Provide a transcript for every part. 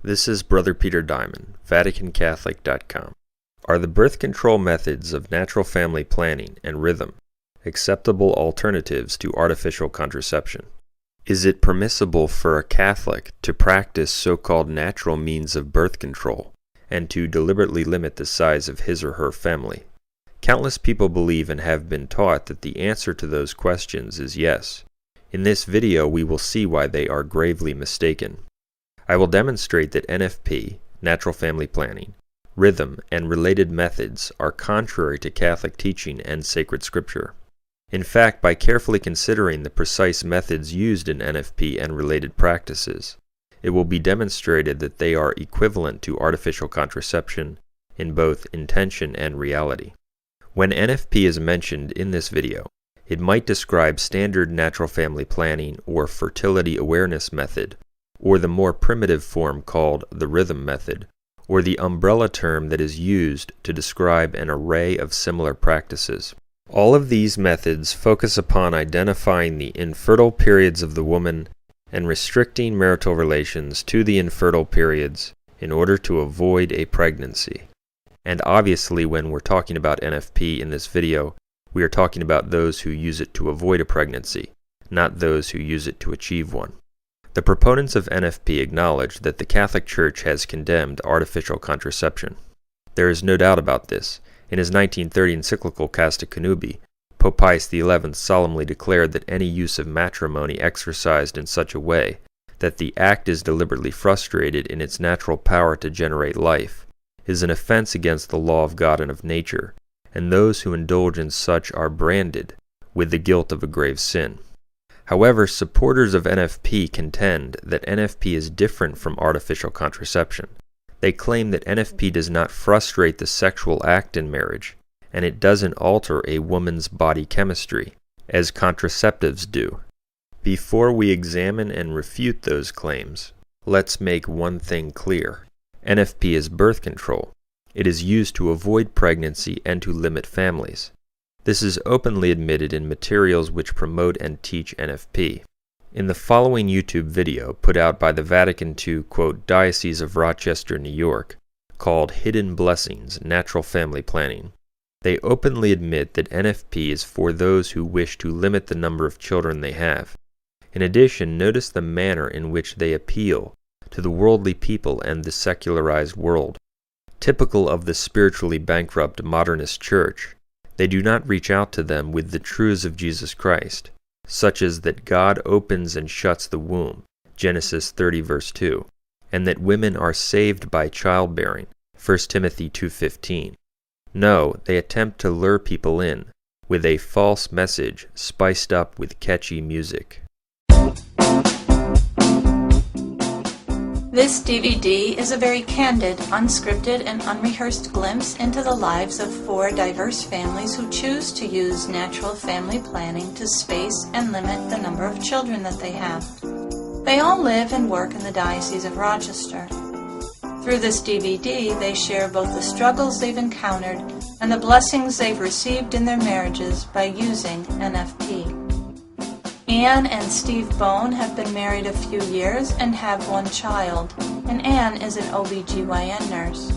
This is Brother Peter Diamond, VaticanCatholic.com. Are the birth control methods of natural family planning and rhythm acceptable alternatives to artificial contraception? Is it permissible for a Catholic to practice so-called natural means of birth control and to deliberately limit the size of his or her family? Countless people believe and have been taught that the answer to those questions is yes. In this video, we will see why they are gravely mistaken. I will demonstrate that NFP, natural family planning, rhythm, and related methods are contrary to Catholic teaching and sacred scripture. In fact, by carefully considering the precise methods used in NFP and related practices, it will be demonstrated that they are equivalent to artificial contraception in both intention and reality. When NFP is mentioned in this video, it might describe standard natural family planning or fertility awareness method, or the more primitive form called the rhythm method, or the umbrella term that is used to describe an array of similar practices. All of these methods focus upon identifying the infertile periods of the woman and restricting marital relations to the infertile periods in order to avoid a pregnancy. And obviously, when we're talking about NFP in this video, we are talking about those who use it to avoid a pregnancy, not those who use it to achieve one. The proponents of NFP acknowledge that the Catholic Church has condemned artificial contraception. There is no doubt about this. In his 1930 encyclical Casta Connubii, Pope Pius XI solemnly declared that any use of matrimony exercised in such a way that the act is deliberately frustrated in its natural power to generate life is an offense against the law of God and of nature, and those who indulge in such are branded with the guilt of a grave sin. However, supporters of NFP contend that NFP is different from artificial contraception. They claim that NFP does not frustrate the sexual act in marriage, and it doesn't alter a woman's body chemistry, as contraceptives do. Before we examine and refute those claims, let's make one thing clear. NFP is birth control. It is used to avoid pregnancy and to limit families. This is openly admitted in materials which promote and teach NFP. In the following YouTube video put out by the Vatican II, Diocese of Rochester, New York, called Hidden Blessings, Natural Family Planning, they openly admit that NFP is for those who wish to limit the number of children they have. In addition, notice the manner in which they appeal to the worldly people and the secularized world. Typical of the spiritually bankrupt modernist church, they do not reach out to them with the truths of Jesus Christ, such as that God opens and shuts the womb, Genesis 30 verse 2, and that women are saved by childbearing, 1 Timothy 2:15. No, they attempt to lure people in with a false message spiced up with catchy music. This DVD is a very candid, unscripted, and unrehearsed glimpse into the lives of 4 diverse families who choose to use natural family planning to space and limit the number of children that they have. They all live and work in the Diocese of Rochester. Through this DVD, they share both the struggles they've encountered and the blessings they've received in their marriages by using NFP. Anne and Steve Bone have been married a few years and have 1 child, and Anne is an OB/GYN nurse.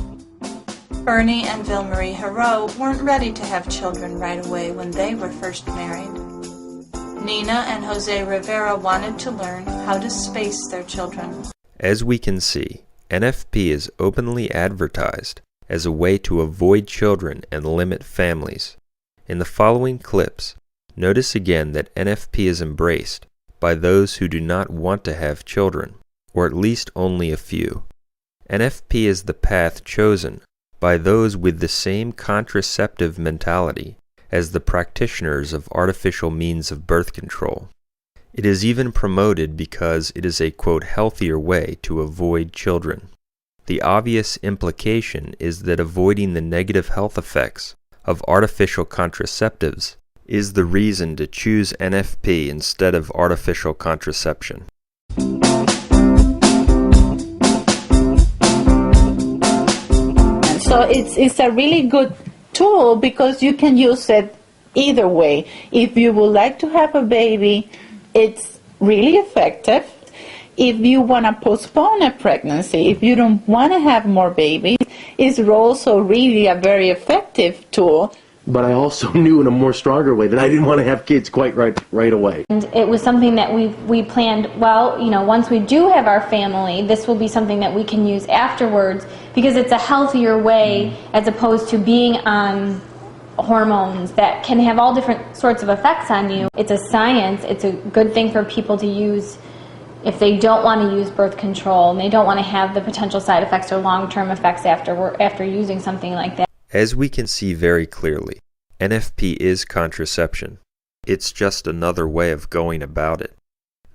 Bernie and Ville-Marie Hero weren't ready to have children right away when they were first married. Nina and Jose Rivera wanted to learn how to space their children. As we can see, NFP is openly advertised as a way to avoid children and limit families. In the following clips, notice again that NFP is embraced by those who do not want to have children, or at least only a few. NFP is the path chosen by those with the same contraceptive mentality as the practitioners of artificial means of birth control. It is even promoted because it is a, healthier way to avoid children. The obvious implication is that avoiding the negative health effects of artificial contraceptives is the reason to choose NFP instead of artificial contraception. So it's a really good tool because you can use it either way. If you would like to have a baby, it's really effective. if you want to postpone a pregnancy, if you don't want to have more babies, it's also really a very effective tool. But I also knew in a more stronger way that I didn't want to have kids quite right away. And it was something that we planned, well, once we do have our family, this will be something that we can use afterwards, because it's a healthier way as opposed to being on hormones that can have all different sorts of effects on you. It's a science. It's a good thing for people to use if they don't want to use birth control and they don't want to have the potential side effects or long-term effects after using something like that. As we can see very clearly, NFP is contraception. It's just another way of going about it.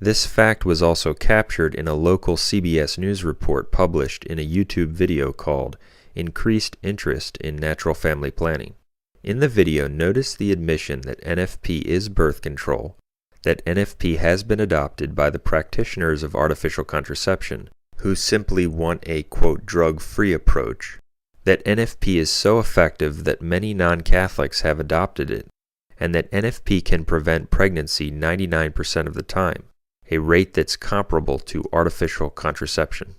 This fact was also captured in a local CBS News report published in a YouTube video called Increased Interest in Natural Family Planning. In the video, notice the admission that NFP is birth control, that NFP has been adopted by the practitioners of artificial contraception, who simply want a, quote, drug-free approach, that NFP is so effective that many non-Catholics have adopted it, and that NFP can prevent pregnancy 99% of the time, a rate that's comparable to artificial contraception.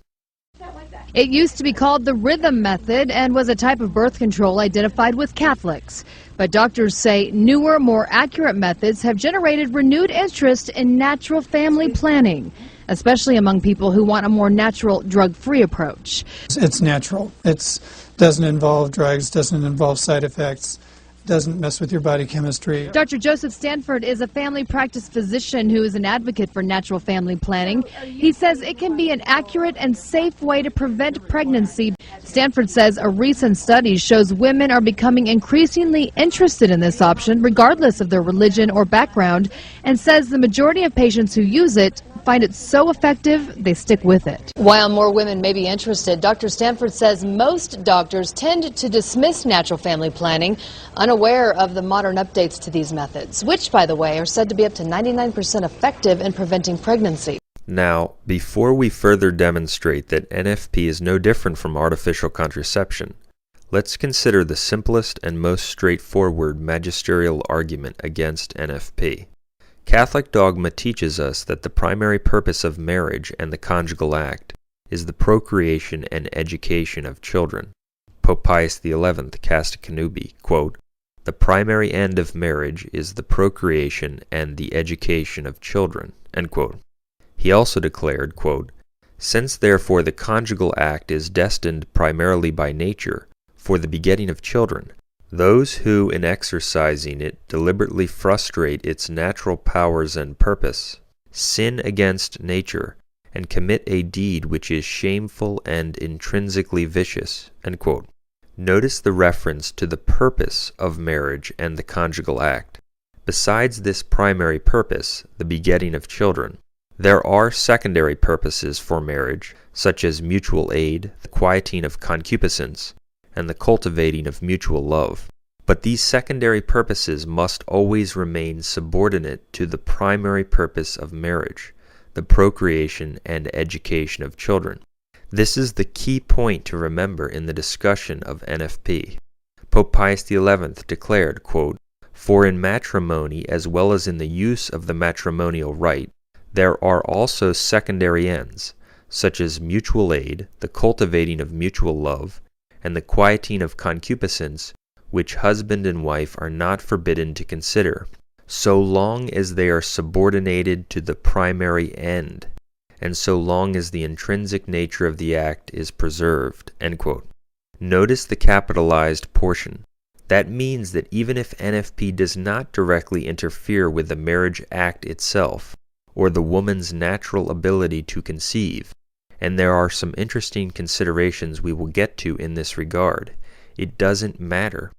It used to be called the rhythm method and was a type of birth control identified with Catholics. But doctors say newer, more accurate methods have generated renewed interest in natural family planning, especially among people who want a more natural, drug-free approach. It's natural. It doesn't involve drugs, doesn't involve side effects, doesn't mess with your body chemistry. Dr. Joseph Stanford is a family practice physician who is an advocate for natural family planning. He says it can be an accurate and safe way to prevent pregnancy. Stanford says a recent study shows women are becoming increasingly interested in this option, regardless of their religion or background, and says the majority of patients who use it find it so effective they stick with it. While more women may be interested, Dr. Stanford says most doctors tend to dismiss natural family planning, unaware of the modern updates to these methods, which, by the way, are said to be up to 99% effective in preventing pregnancy. Now, before we further demonstrate that NFP is no different from artificial contraception, let's consider the simplest and most straightforward magisterial argument against NFP. Catholic dogma teaches us that the primary purpose of marriage and the conjugal act is the procreation and education of children. Pope Pius XI cast Canubi, quote, "The primary end of marriage is the procreation and the education of children," end quote. He also declared, quote, "Since therefore the conjugal act is destined primarily by nature for the begetting of children, those who, in exercising it, deliberately frustrate its natural powers and purpose, sin against nature, and commit a deed which is shameful and intrinsically vicious." End quote. Notice the reference to the purpose of marriage and the conjugal act. Besides this primary purpose, the begetting of children, there are secondary purposes for marriage, such as mutual aid, the quieting of concupiscence, and the cultivating of mutual love. But these secondary purposes must always remain subordinate to the primary purpose of marriage, the procreation and education of children. This is the key point to remember in the discussion of NFP. Pope Pius XI declared, quote, "For in matrimony, as well as in the use of the matrimonial rite, there are also secondary ends, such as mutual aid, the cultivating of mutual love, and the quieting of concupiscence, which husband and wife are not forbidden to consider, so long as they are subordinated to the primary end, and so long as the intrinsic nature of the act is preserved." End quote. Notice the capitalized portion. That means that even if NFP does not directly interfere with the marriage act itself, or the woman's natural ability to conceive, and there are some interesting considerations we will get to in this regard, it doesn't matter.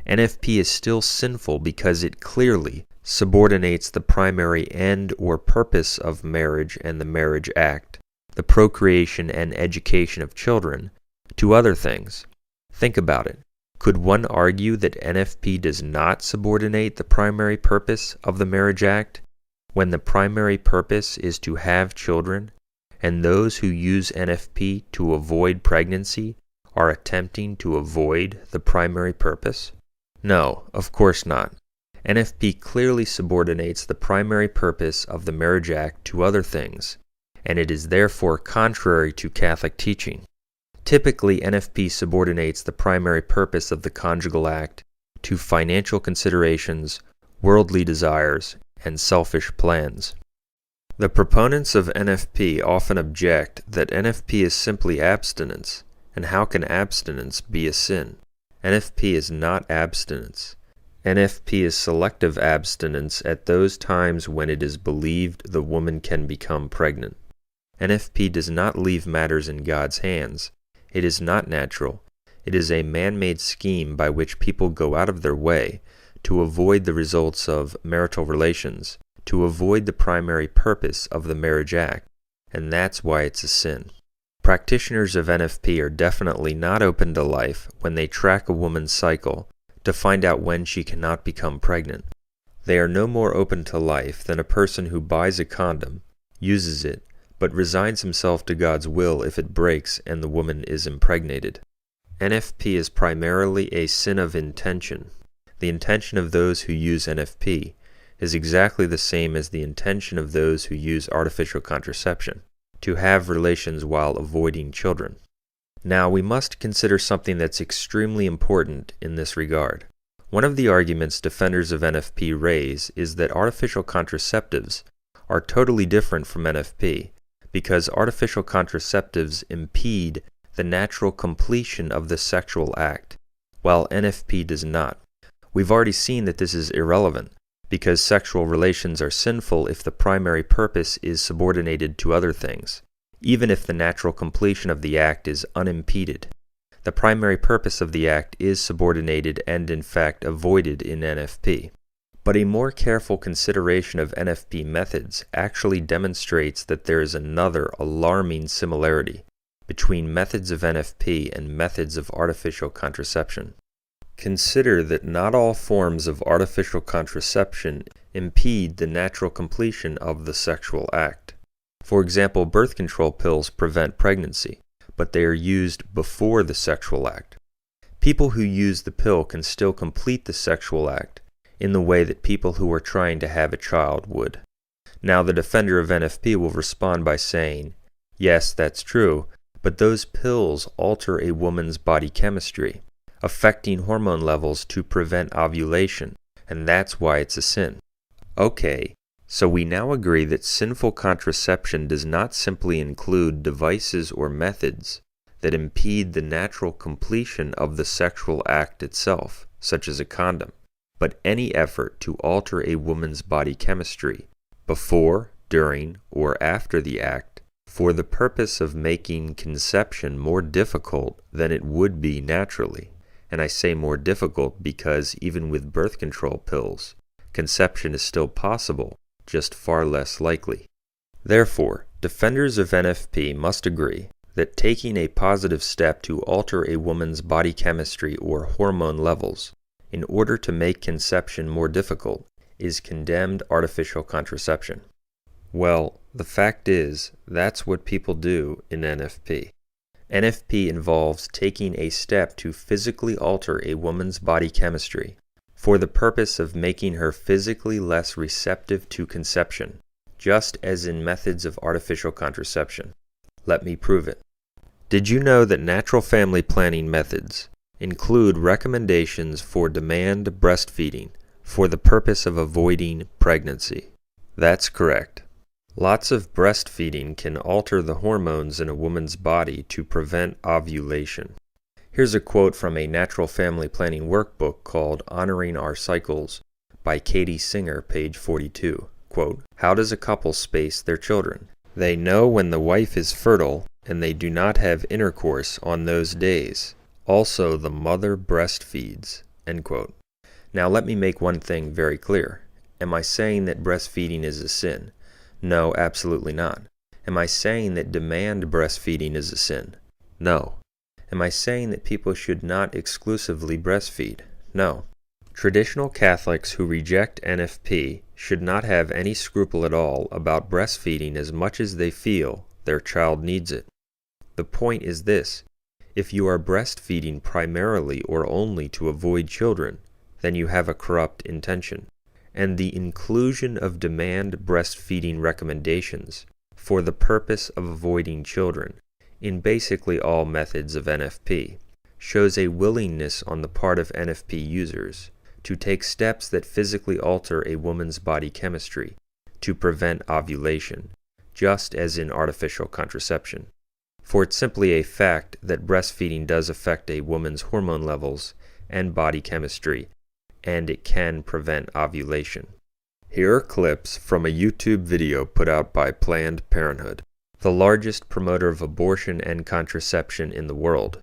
NFP is still sinful because it clearly subordinates the primary end or purpose of marriage and the marriage act, the procreation and education of children, to other things. Think about it. Could one argue that NFP does not subordinate the primary purpose of the marriage act, when the primary purpose is to have children, and those who use NFP to avoid pregnancy are attempting to avoid the primary purpose? No, of course not. NFP clearly subordinates the primary purpose of the marriage act to other things, and it is therefore contrary to Catholic teaching. Typically, NFP subordinates the primary purpose of the conjugal act to financial considerations, worldly desires, and selfish plans. The proponents of NFP often object that NFP is simply abstinence, and how can abstinence be a sin? NFP is not abstinence. NFP is selective abstinence at those times when it is believed the woman can become pregnant. NFP does not leave matters in God's hands. It is not natural. It is a man-made scheme by which people go out of their way to avoid the results of marital relations, to avoid the primary purpose of the marriage act, and that's why it's a sin. Practitioners of NFP are definitely not open to life when they track a woman's cycle to find out when she cannot become pregnant. They are no more open to life than a person who buys a condom, uses it, but resigns himself to God's will if it breaks and the woman is impregnated. NFP is primarily a sin of intention. The intention of those who use NFP is exactly the same as the intention of those who use artificial contraception, to have relations while avoiding children. Now, we must consider something that's extremely important in this regard. One of the arguments defenders of NFP raise is that artificial contraceptives are totally different from NFP because artificial contraceptives impede the natural completion of the sexual act, while NFP does not. We've already seen that this is irrelevant, because sexual relations are sinful if the primary purpose is subordinated to other things, even if the natural completion of the act is unimpeded. The primary purpose of the act is subordinated and in fact avoided in NFP. But a more careful consideration of NFP methods actually demonstrates that there is another alarming similarity between methods of NFP and methods of artificial contraception. Consider that not all forms of artificial contraception impede the natural completion of the sexual act. For example, birth control pills prevent pregnancy, but they are used before the sexual act. People who use the pill can still complete the sexual act in the way that people who are trying to have a child would. Now, the defender of NFP will respond by saying, yes, that's true, but those pills alter a woman's body chemistry, affecting hormone levels to prevent ovulation, and that's why it's a sin. Okay, so we now agree that sinful contraception does not simply include devices or methods that impede the natural completion of the sexual act itself, such as a condom, but any effort to alter a woman's body chemistry before, during, or after the act for the purpose of making conception more difficult than it would be naturally. And I say more difficult because even with birth control pills, conception is still possible, just far less likely. Therefore, defenders of NFP must agree that taking a positive step to alter a woman's body chemistry or hormone levels in order to make conception more difficult is condemned artificial contraception. Well, the fact is, that's what people do in NFP. NFP involves taking a step to physically alter a woman's body chemistry for the purpose of making her physically less receptive to conception, just as in methods of artificial contraception. Let me prove it. Did you know that natural family planning methods include recommendations for demand breastfeeding for the purpose of avoiding pregnancy? That's correct. Lots of breastfeeding can alter the hormones in a woman's body to prevent ovulation. Here's a quote from a natural family planning workbook called Honoring Our Cycles by Katie Singer, page 42. Quote, how does a couple space their children? They know when the wife is fertile and they do not have intercourse on those days. Also, the mother breastfeeds. End quote. Now let me make one thing very clear. Am I saying that breastfeeding is a sin? No, absolutely not. Am I saying that demand breastfeeding is a sin? No. Am I saying that people should not exclusively breastfeed? No. Traditional Catholics who reject NFP should not have any scruple at all about breastfeeding as much as they feel their child needs it. The point is this: if you are breastfeeding primarily or only to avoid children, then you have a corrupt intention. And the inclusion of demand breastfeeding recommendations for the purpose of avoiding children, in basically all methods of NFP, shows a willingness on the part of NFP users to take steps that physically alter a woman's body chemistry to prevent ovulation, just as in artificial contraception. For it's simply a fact that breastfeeding does affect a woman's hormone levels and body chemistry, and it can prevent ovulation. Here are clips from a YouTube video put out by Planned Parenthood, the largest promoter of abortion and contraception in the world.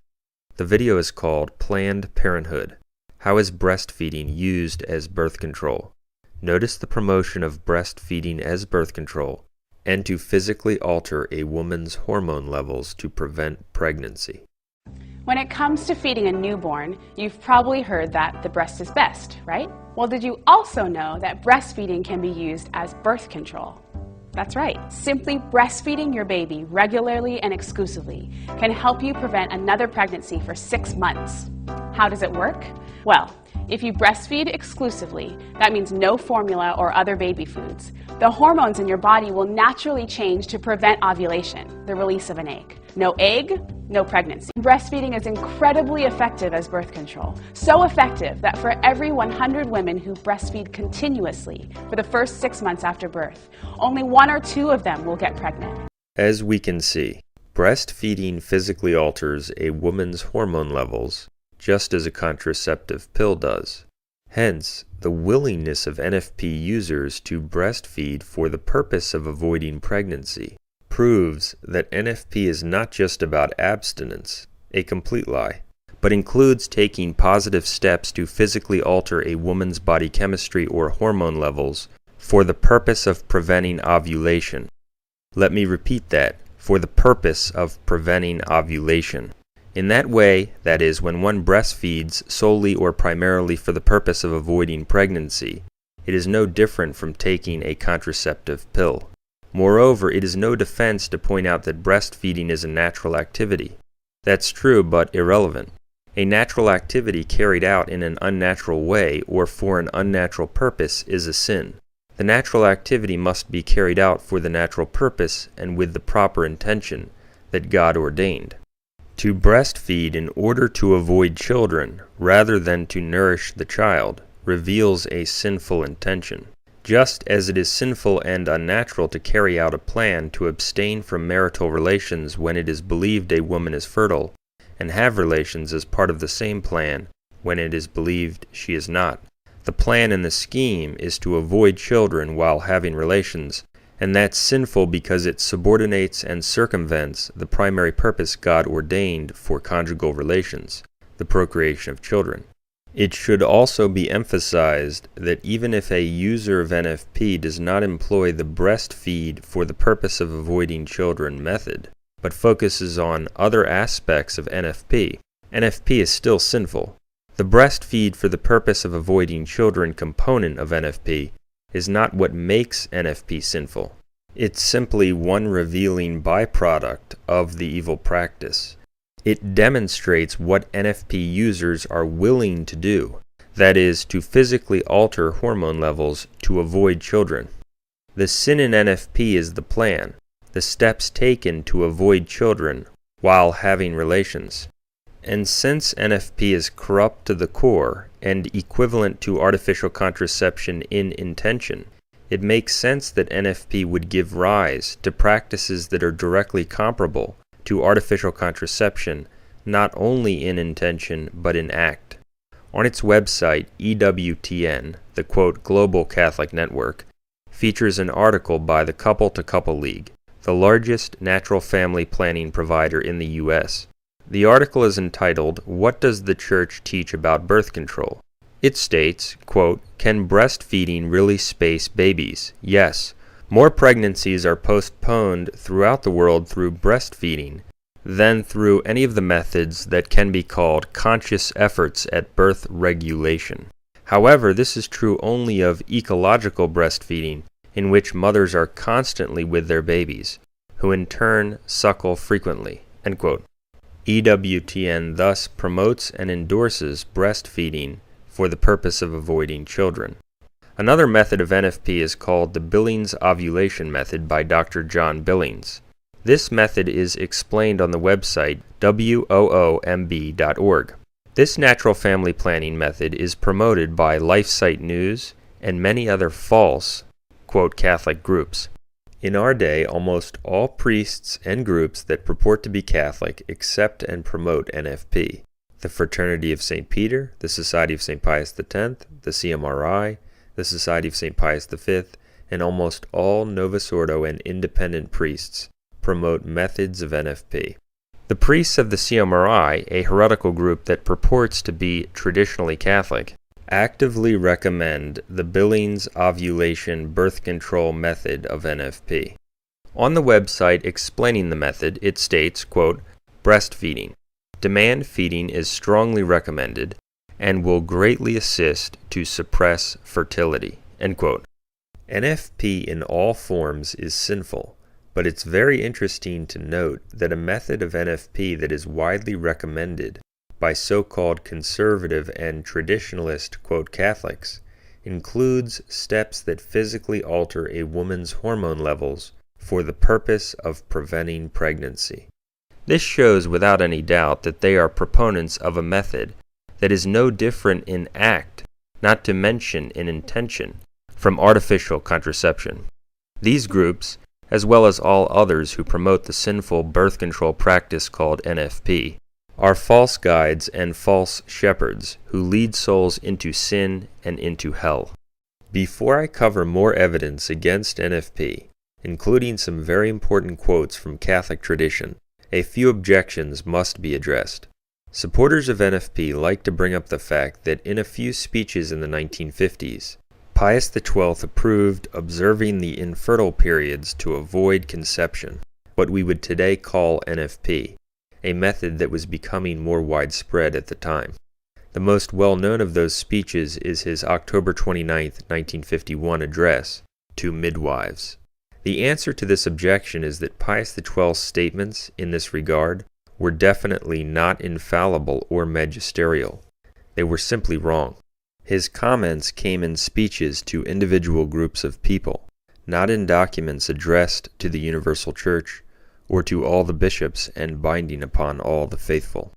The video is called Planned Parenthood: How is Breastfeeding Used as Birth Control? Notice the promotion of breastfeeding as birth control and to physically alter a woman's hormone levels to prevent pregnancy. When it comes to feeding a newborn, you've probably heard that the breast is best, right? Well, did you also know that breastfeeding can be used as birth control? That's right. Simply breastfeeding your baby regularly and exclusively can help you prevent another pregnancy for 6 months. How does it work? Well, if you breastfeed exclusively, that means no formula or other baby foods. The hormones in your body will naturally change to prevent ovulation, the release of an egg. No egg, no pregnancy. Breastfeeding is incredibly effective as birth control. So effective that for every 100 women who breastfeed continuously for the first 6 months after birth, only 1 or 2 of them will get pregnant. As we can see, breastfeeding physically alters a woman's hormone levels, just as a contraceptive pill does. Hence, the willingness of NFP users to breastfeed for the purpose of avoiding pregnancy proves that NFP is not just about abstinence, a complete lie, but includes taking positive steps to physically alter a woman's body chemistry or hormone levels for the purpose of preventing ovulation. Let me repeat that: for the purpose of preventing ovulation. In that way, that is, when one breastfeeds solely or primarily for the purpose of avoiding pregnancy, it is no different from taking a contraceptive pill. Moreover, it is no defense to point out that breastfeeding is a natural activity. That's true, but irrelevant. A natural activity carried out in an unnatural way or for an unnatural purpose is a sin. The natural activity must be carried out for the natural purpose and with the proper intention that God ordained. To breastfeed in order to avoid children, rather than to nourish the child, reveals a sinful intention. Just as it is sinful and unnatural to carry out a plan to abstain from marital relations when it is believed a woman is fertile, and have relations as part of the same plan when it is believed she is not. The plan and the scheme is to avoid children while having relations, and that's sinful because it subordinates and circumvents the primary purpose God ordained for conjugal relations, the procreation of children. It should also be emphasized that even if a user of NFP does not employ the breastfeed for the purpose of avoiding children method, but focuses on other aspects of NFP, NFP is still sinful. The breastfeed for the purpose of avoiding children component of NFP is not what makes NFP sinful. It's simply one revealing byproduct of the evil practice. It demonstrates what NFP users are willing to do, that is, to physically alter hormone levels to avoid children. The sin in NFP is the plan, the steps taken to avoid children while having relations. And since NFP is corrupt to the core and equivalent to artificial contraception in intention, it makes sense that NFP would give rise to practices that are directly comparable to artificial contraception, not only in intention but in act. On its website, EWTN, the quote, Global Catholic Network, features an article by the Couple to Couple League, the largest natural family planning provider in the U.S. The article is entitled, "What Does the Church Teach About Birth Control?" It states, quote, "Can breastfeeding really space babies? Yes. More pregnancies are postponed throughout the world through breastfeeding than through any of the methods that can be called conscious efforts at birth regulation. However, this is true only of ecological breastfeeding, in which mothers are constantly with their babies, who in turn suckle frequently." End quote. EWTN thus promotes and endorses breastfeeding for the purpose of avoiding children. Another method of NFP is called the Billings ovulation method by Dr. John Billings. This method is explained on the website woomb.org. This natural family planning method is promoted by LifeSite News and many other false, quote, Catholic groups. In our day, almost all priests and groups that purport to be Catholic accept and promote NFP. The Fraternity of St. Peter, the Society of St. Pius X, the CMRI, the Society of St. Pius V, and almost all Novus Ordo and independent priests promote methods of NFP. The priests of the CMRI, a heretical group that purports to be traditionally Catholic, actively recommend the Billings ovulation birth control method of NFP. On the website explaining the method, it states, quote, breastfeeding. Demand feeding is strongly recommended and will greatly assist to suppress fertility, end quote. NFP in all forms is sinful, but it's very interesting to note that a method of NFP that is widely recommended by so-called conservative and traditionalist, quote, Catholics includes steps that physically alter a woman's hormone levels for the purpose of preventing pregnancy. This shows without any doubt that they are proponents of a method that is no different in act, not to mention in intention, from artificial contraception. These groups, as well as all others who promote the sinful birth control practice called NFP, are false guides and false shepherds who lead souls into sin and into hell. Before I cover more evidence against NFP, including some very important quotes from Catholic tradition, a few objections must be addressed. Supporters of NFP like to bring up the fact that in a few speeches in the 1950s, Pius XII approved observing the infertile periods to avoid conception, what we would today call NFP, a method that was becoming more widespread at the time. The most well-known of those speeches is his October 29, 1951 address to midwives. The answer to this objection is that Pius XII's statements in this regard were definitely not infallible or magisterial. They were simply wrong. His comments came in speeches to individual groups of people, not in documents addressed to the universal church or to all the bishops and binding upon all the faithful.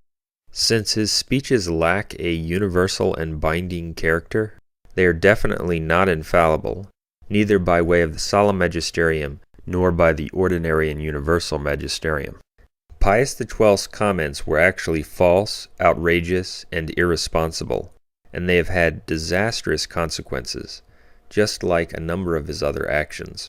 Since his speeches lack a universal and binding character, they are definitely not infallible, neither by way of the solemn magisterium nor by the ordinary and universal magisterium. Pius XII's comments were actually false, outrageous, and irresponsible, and they have had disastrous consequences, just like a number of his other actions.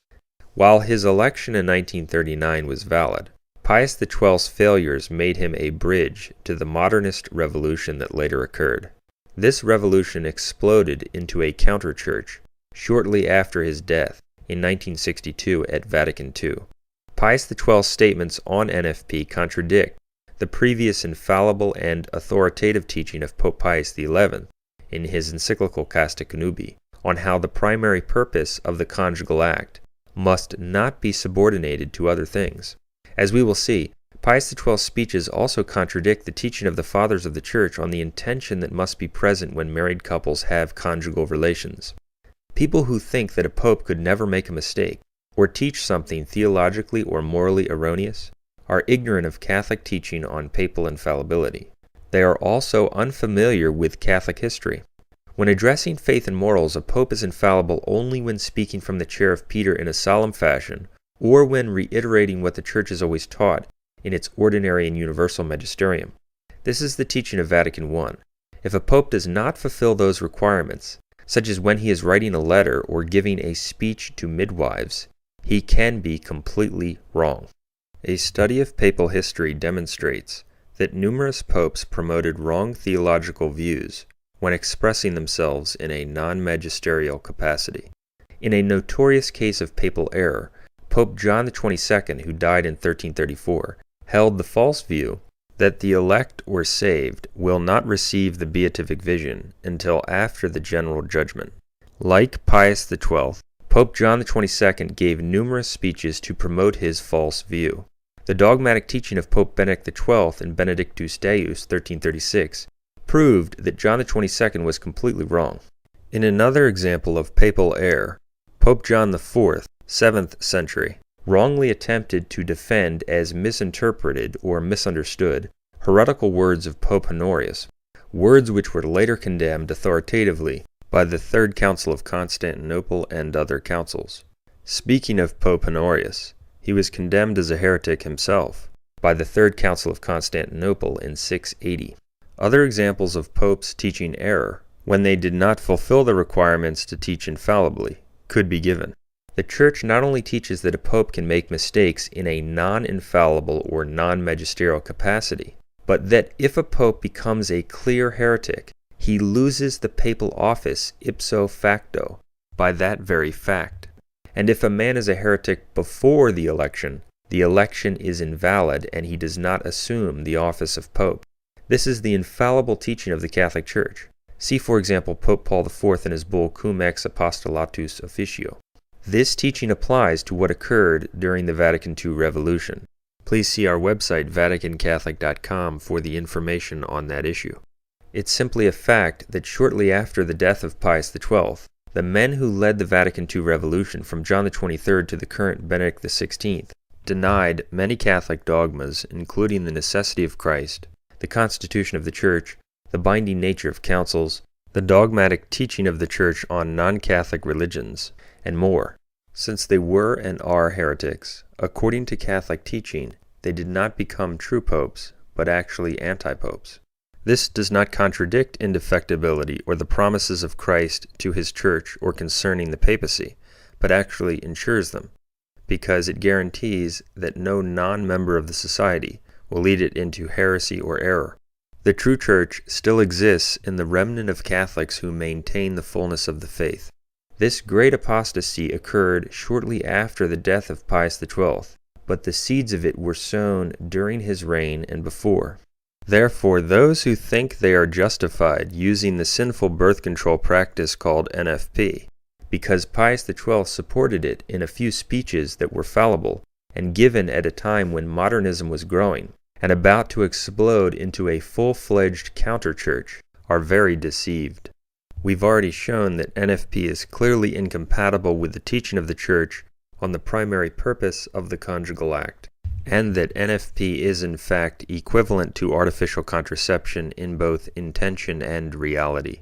While his election in 1939 was valid, Pius XII's failures made him a bridge to the modernist revolution that later occurred. This revolution exploded into a counter-church shortly after his death in 1962 at Vatican II. Pius XII's statements on NFP contradict the previous infallible and authoritative teaching of Pope Pius XI in his encyclical Casta Connubii on how the primary purpose of the conjugal act must not be subordinated to other things. As we will see, Pius XII's speeches also contradict the teaching of the Fathers of the Church on the intention that must be present when married couples have conjugal relations. People who think that a pope could never make a mistake or teach something theologically or morally erroneous are ignorant of Catholic teaching on papal infallibility. They are also unfamiliar with Catholic history. When addressing faith and morals, a pope is infallible only when speaking from the chair of Peter in a solemn fashion, or when reiterating what the Church has always taught in its ordinary and universal magisterium. This is the teaching of Vatican I. If a pope does not fulfill those requirements, such as when he is writing a letter or giving a speech to midwives, he can be completely wrong. A study of papal history demonstrates that numerous popes promoted wrong theological views when expressing themselves in a non-magisterial capacity. In a notorious case of papal error, Pope John XXII, who died in 1334, held the false view that the elect or saved will not receive the beatific vision until after the general judgment. Like Pius XII, Pope John XXII gave numerous speeches to promote his false view. The dogmatic teaching of Pope Benedict XII in Benedictus Deus 1336 proved that John XXII was completely wrong. In another example of papal error, Pope John IV, 7th century, wrongly attempted to defend as misinterpreted or misunderstood heretical words of Pope Honorius, words which were later condemned authoritatively by the Third Council of Constantinople and other councils. Speaking of Pope Honorius, he was condemned as a heretic himself by the Third Council of Constantinople in 680. Other examples of popes teaching error, when they did not fulfill the requirements to teach infallibly, could be given. The Church not only teaches that a pope can make mistakes in a non-infallible or non-magisterial capacity, but that if a pope becomes a clear heretic, he loses the papal office ipso facto by that very fact. And if a man is a heretic before the election is invalid and he does not assume the office of pope. This is the infallible teaching of the Catholic Church. See, for example, Pope Paul IV in his bull Cum ex Apostolatus Officio. This teaching applies to what occurred during the Vatican II revolution. Please see our website, VaticanCatholic.com, for the information on that issue. It's simply a fact that shortly after the death of Pius XII, the men who led the Vatican II revolution from John XXIII to the current Benedict XVI denied many Catholic dogmas, including the necessity of Christ, the constitution of the Church, the binding nature of councils, the dogmatic teaching of the Church on non-Catholic religions, and more. Since they were and are heretics, according to Catholic teaching, they did not become true popes, but actually anti-popes. This does not contradict indefectibility or the promises of Christ to his Church or concerning the papacy, but actually ensures them, because it guarantees that no non-member of the society will lead it into heresy or error. The true Church still exists in the remnant of Catholics who maintain the fullness of the faith. This great apostasy occurred shortly after the death of Pius XII, but the seeds of it were sown during his reign and before. Therefore, those who think they are justified using the sinful birth control practice called NFP, because Pius XII supported it in a few speeches that were fallible and given at a time when modernism was growing and about to explode into a full-fledged counter-church, are very deceived. We've already shown that NFP is clearly incompatible with the teaching of the Church on the primary purpose of the conjugal act, and that NFP is in fact equivalent to artificial contraception in both intention and reality.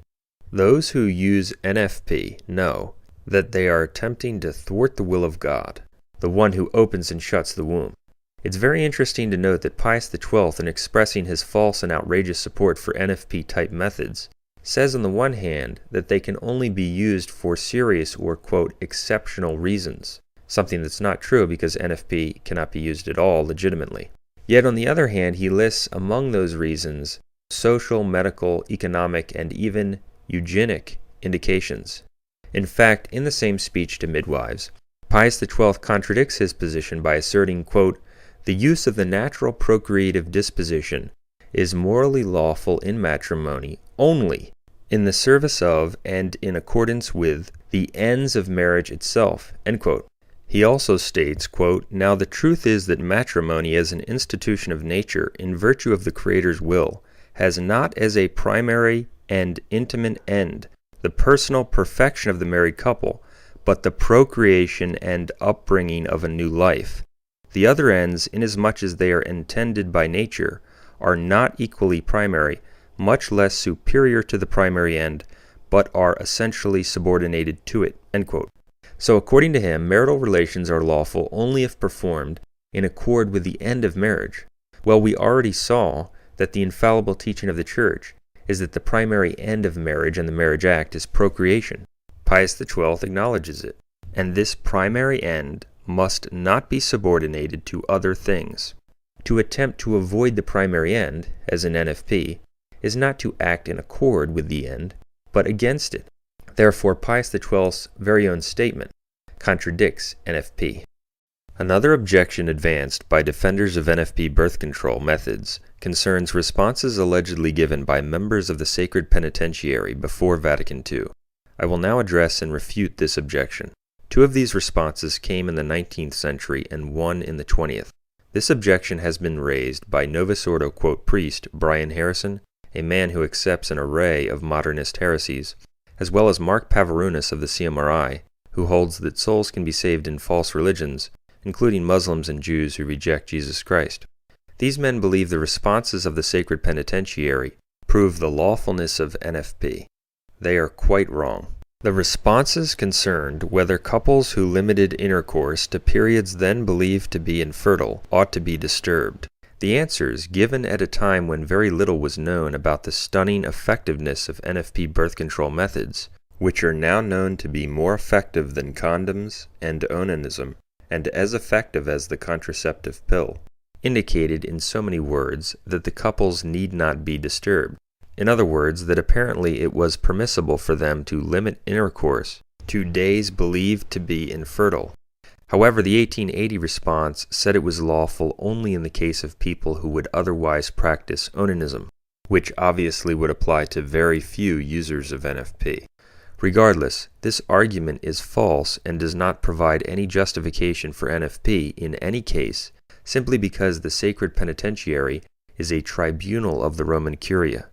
Those who use NFP know that they are attempting to thwart the will of God, the one who opens and shuts the womb. It's very interesting to note that Pius XII, in expressing his false and outrageous support for NFP-type methods, says on the one hand that they can only be used for serious or, quote, exceptional reasons, something that's not true because NFP cannot be used at all legitimately. Yet on the other hand, he lists among those reasons social, medical, economic, and even eugenic indications. In fact, in the same speech to midwives, Pius XII contradicts his position by asserting, quote, the use of the natural procreative disposition is morally lawful in matrimony only in the service of and in accordance with the ends of marriage itself, end quote. He also states, quote, now the truth is that matrimony as an institution of nature in virtue of the Creator's will has not as a primary and intimate end the personal perfection of the married couple, but the procreation and upbringing of a new life. The other ends, inasmuch as they are intended by nature, are not equally primary, much less superior to the primary end, but are essentially subordinated to it, end quote. So according to him, marital relations are lawful only if performed in accord with the end of marriage. Well, we already saw that the infallible teaching of the Church is that the primary end of marriage and the marriage act is procreation. Pius XII acknowledges it, and this primary end must not be subordinated to other things. To attempt to avoid the primary end, as in NFP, is not to act in accord with the end, but against it. Therefore, Pius XII's very own statement contradicts NFP. Another objection advanced by defenders of NFP birth control methods concerns responses allegedly given by members of the Sacred Penitentiary before Vatican II. I will now address and refute this objection. Two of these responses came in the 19th century and one in the 20th. This objection has been raised by Novus Ordo quote priest Brian Harrison, a man who accepts an array of modernist heresies, as well as Mark Pavarounnis of the CMRI, who holds that souls can be saved in false religions, including Muslims and Jews who reject Jesus Christ. These men believe the responses of the sacred penitentiary prove the lawfulness of NFP. They are quite wrong. The responses concerned whether couples who limited intercourse to periods then believed to be infertile ought to be disturbed. The answers, given at a time when very little was known about the stunning effectiveness of NFP birth control methods, which are now known to be more effective than condoms and onanism, and as effective as the contraceptive pill, indicated in so many words that the couples need not be disturbed. In other words, that apparently it was permissible for them to limit intercourse to days believed to be infertile. However, the 1880 response said it was lawful only in the case of people who would otherwise practice onanism, which obviously would apply to very few users of NFP. Regardless, this argument is false and does not provide any justification for NFP in any case, simply because the sacred penitentiary is a tribunal of the Roman Curia.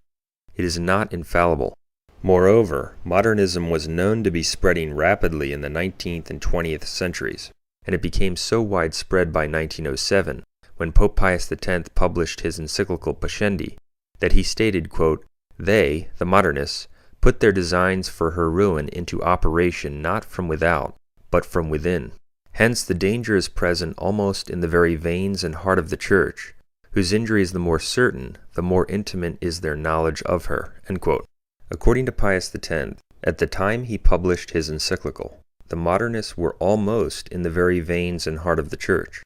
It is not infallible. Moreover, modernism was known to be spreading rapidly in the 19th and 20th centuries, and it became so widespread by 1907, when Pope Pius X published his encyclical Pascendi, that he stated, quote, "They, the modernists, put their designs for her ruin into operation not from without, but from within. Hence the danger is present almost in the very veins and heart of the Church, whose injury is the more certain, the more intimate is their knowledge of her." End quote. According to Pius X, at the time he published his encyclical, the modernists were almost in the very veins and heart of the Church.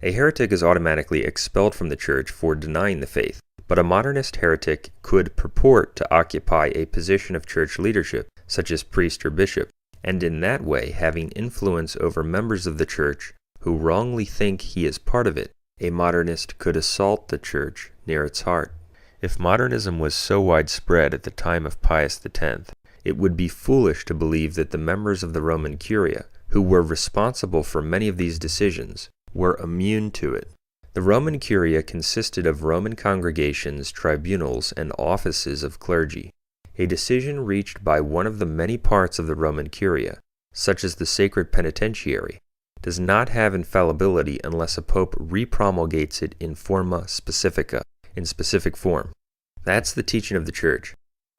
A heretic is automatically expelled from the Church for denying the faith, but a modernist heretic could purport to occupy a position of Church leadership, such as priest or bishop, and in that way having influence over members of the Church who wrongly think he is part of it. A modernist could assault the Church near its heart. If modernism was so widespread at the time of Pius X, it would be foolish to believe that the members of the Roman Curia, who were responsible for many of these decisions, were immune to it. The Roman Curia consisted of Roman congregations, tribunals, and offices of clergy. A decision reached by one of the many parts of the Roman Curia, such as the sacred penitentiary, does not have infallibility unless a pope repromulgates it in forma specifica, in specific form. That's the teaching of the Church.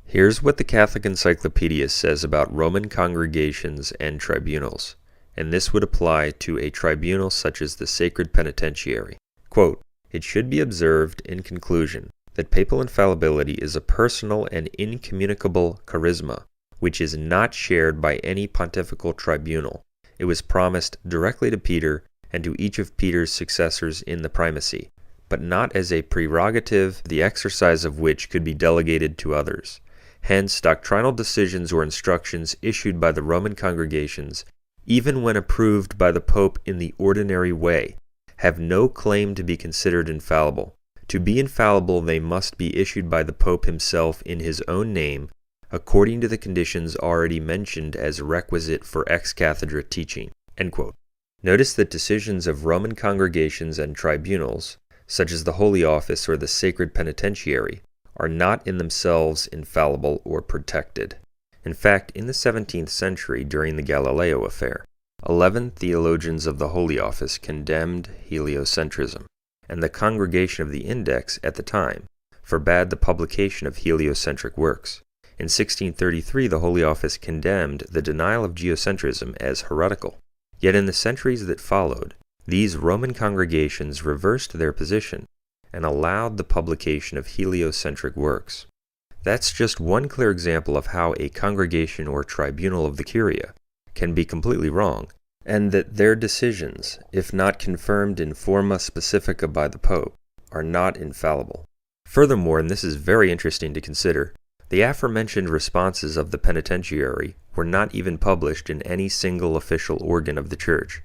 Here's what the Catholic Encyclopedia says about Roman congregations and tribunals, and this would apply to a tribunal such as the Sacred Penitentiary. Quote, "It should be observed, in conclusion, that papal infallibility is a personal and incommunicable charisma, which is not shared by any pontifical tribunal. It was promised directly to Peter and to each of Peter's successors in the primacy, but not as a prerogative the exercise of which could be delegated to others. Hence, doctrinal decisions or instructions issued by the Roman congregations, even when approved by the Pope in the ordinary way, have no claim to be considered infallible. To be infallible, they must be issued by the Pope himself in his own name, according to the conditions already mentioned as requisite for ex cathedra teaching." End quote. Notice that decisions of Roman congregations and tribunals, such as the Holy Office or the Sacred Penitentiary, are not in themselves infallible or protected. In fact, in the 17th century, during the Galileo affair, 11 theologians of the Holy Office condemned heliocentrism, and the Congregation of the Index at the time forbade the publication of heliocentric works. In 1633, the Holy Office condemned the denial of geocentrism as heretical. Yet in the centuries that followed, these Roman congregations reversed their position and allowed the publication of heliocentric works. That's just one clear example of how a congregation or tribunal of the Curia can be completely wrong, and that their decisions, if not confirmed in forma specifica by the Pope, are not infallible. Furthermore, and this is very interesting to consider, the aforementioned responses of the penitentiary were not even published in any single official organ of the Church.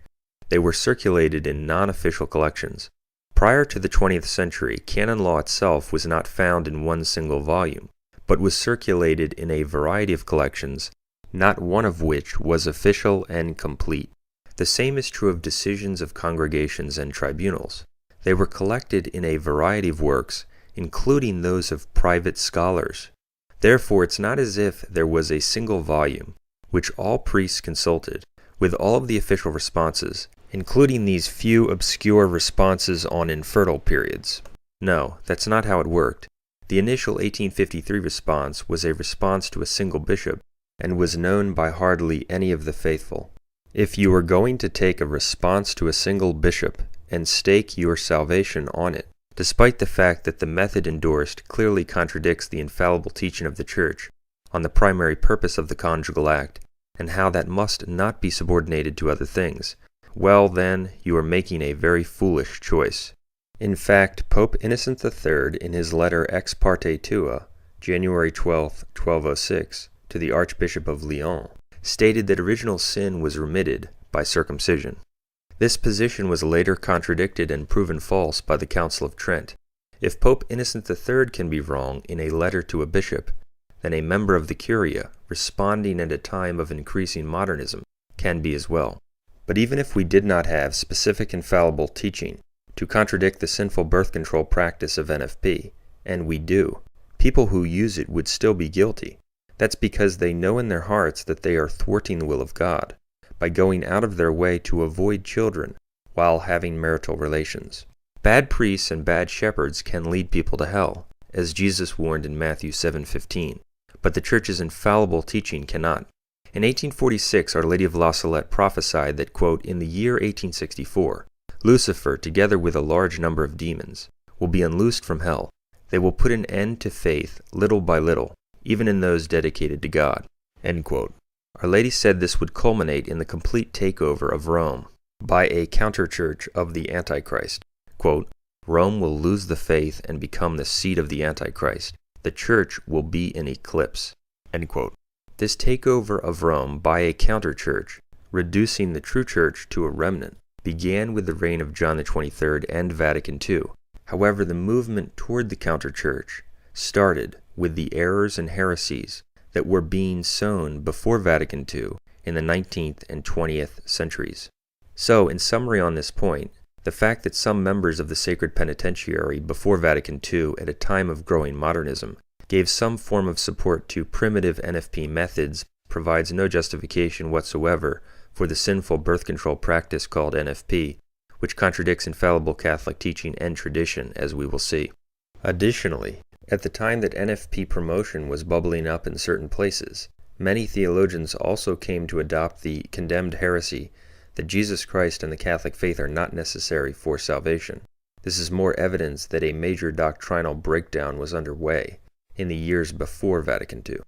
They were circulated in non-official collections. Prior to the 20th century, canon law itself was not found in one single volume, but was circulated in a variety of collections, not one of which was official and complete. The same is true of decisions of congregations and tribunals. They were collected in a variety of works, including those of private scholars. Therefore, it's not as if there was a single volume, which all priests consulted, with all of the official responses, including these few obscure responses on infertile periods. No, that's not how it worked. The initial 1853 response was a response to a single bishop, and was known by hardly any of the faithful. If you were going to take a response to a single bishop and stake your salvation on it, despite the fact that the method endorsed clearly contradicts the infallible teaching of the Church on the primary purpose of the conjugal act, and how that must not be subordinated to other things, well then, you are making a very foolish choice. In fact, Pope Innocent III, in his letter Ex parte Tua, January 12, 1206, to the Archbishop of Lyon, stated that original sin was remitted by circumcision. This position was later contradicted and proven false by the Council of Trent. If Pope Innocent III can be wrong in a letter to a bishop, then a member of the Curia, responding at a time of increasing modernism, can be as well. But even if we did not have specific infallible teaching to contradict the sinful birth control practice of NFP, and we do, people who use it would still be guilty. That's because they know in their hearts that they are thwarting the will of God by going out of their way to avoid children while having marital relations. Bad priests and bad shepherds can lead people to hell, as Jesus warned in Matthew 7:15, but the Church's infallible teaching cannot. In 1846, Our Lady of La Salette prophesied that, quote, in the year 1864, Lucifer, together with a large number of demons, will be unloosed from hell. They will put an end to faith little by little, even in those dedicated to God. End quote. Our Lady said this would culminate in the complete takeover of Rome by a counter-church of the Antichrist. Quote, Rome will lose the faith and become the seat of the Antichrist. The Church will be in eclipse. End quote. This takeover of Rome by a counter-church, reducing the true Church to a remnant, began with the reign of John XXIII and Vatican II. However, the movement toward the counter-church started with the errors and heresies that were being sown before Vatican II in the 19th and 20th centuries. So, in summary on this point, the fact that some members of the Sacred Penitentiary before Vatican II at a time of growing modernism gave some form of support to primitive NFP methods provides no justification whatsoever for the sinful birth control practice called NFP, which contradicts infallible Catholic teaching and tradition, as we will see. Additionally, at the time that NFP promotion was bubbling up in certain places, many theologians also came to adopt the condemned heresy that Jesus Christ and the Catholic faith are not necessary for salvation. This is more evidence that a major doctrinal breakdown was underway in the years before Vatican II.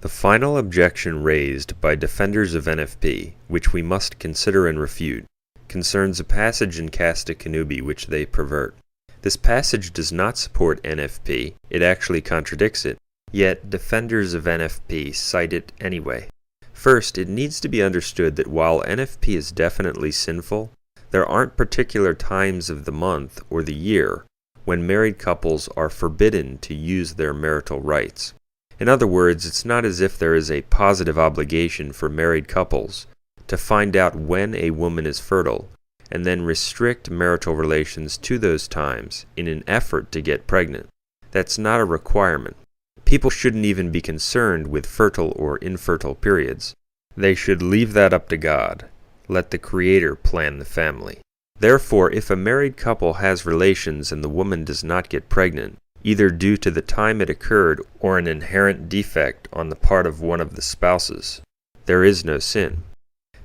The final objection raised by defenders of NFP, which we must consider and refute, concerns a passage in Casta Connubii which they pervert. This passage does not support NFP, it actually contradicts it, yet defenders of NFP cite it anyway. First, it needs to be understood that while NFP is definitely sinful, there aren't particular times of the month or the year when married couples are forbidden to use their marital rights. In other words, it's not as if there is a positive obligation for married couples to find out when a woman is fertile and then restrict marital relations to those times in an effort to get pregnant. That's not a requirement. People shouldn't even be concerned with fertile or infertile periods. They should leave that up to God. Let the Creator plan the family. Therefore, if a married couple has relations and the woman does not get pregnant, either due to the time it occurred or an inherent defect on the part of one of the spouses, there is no sin.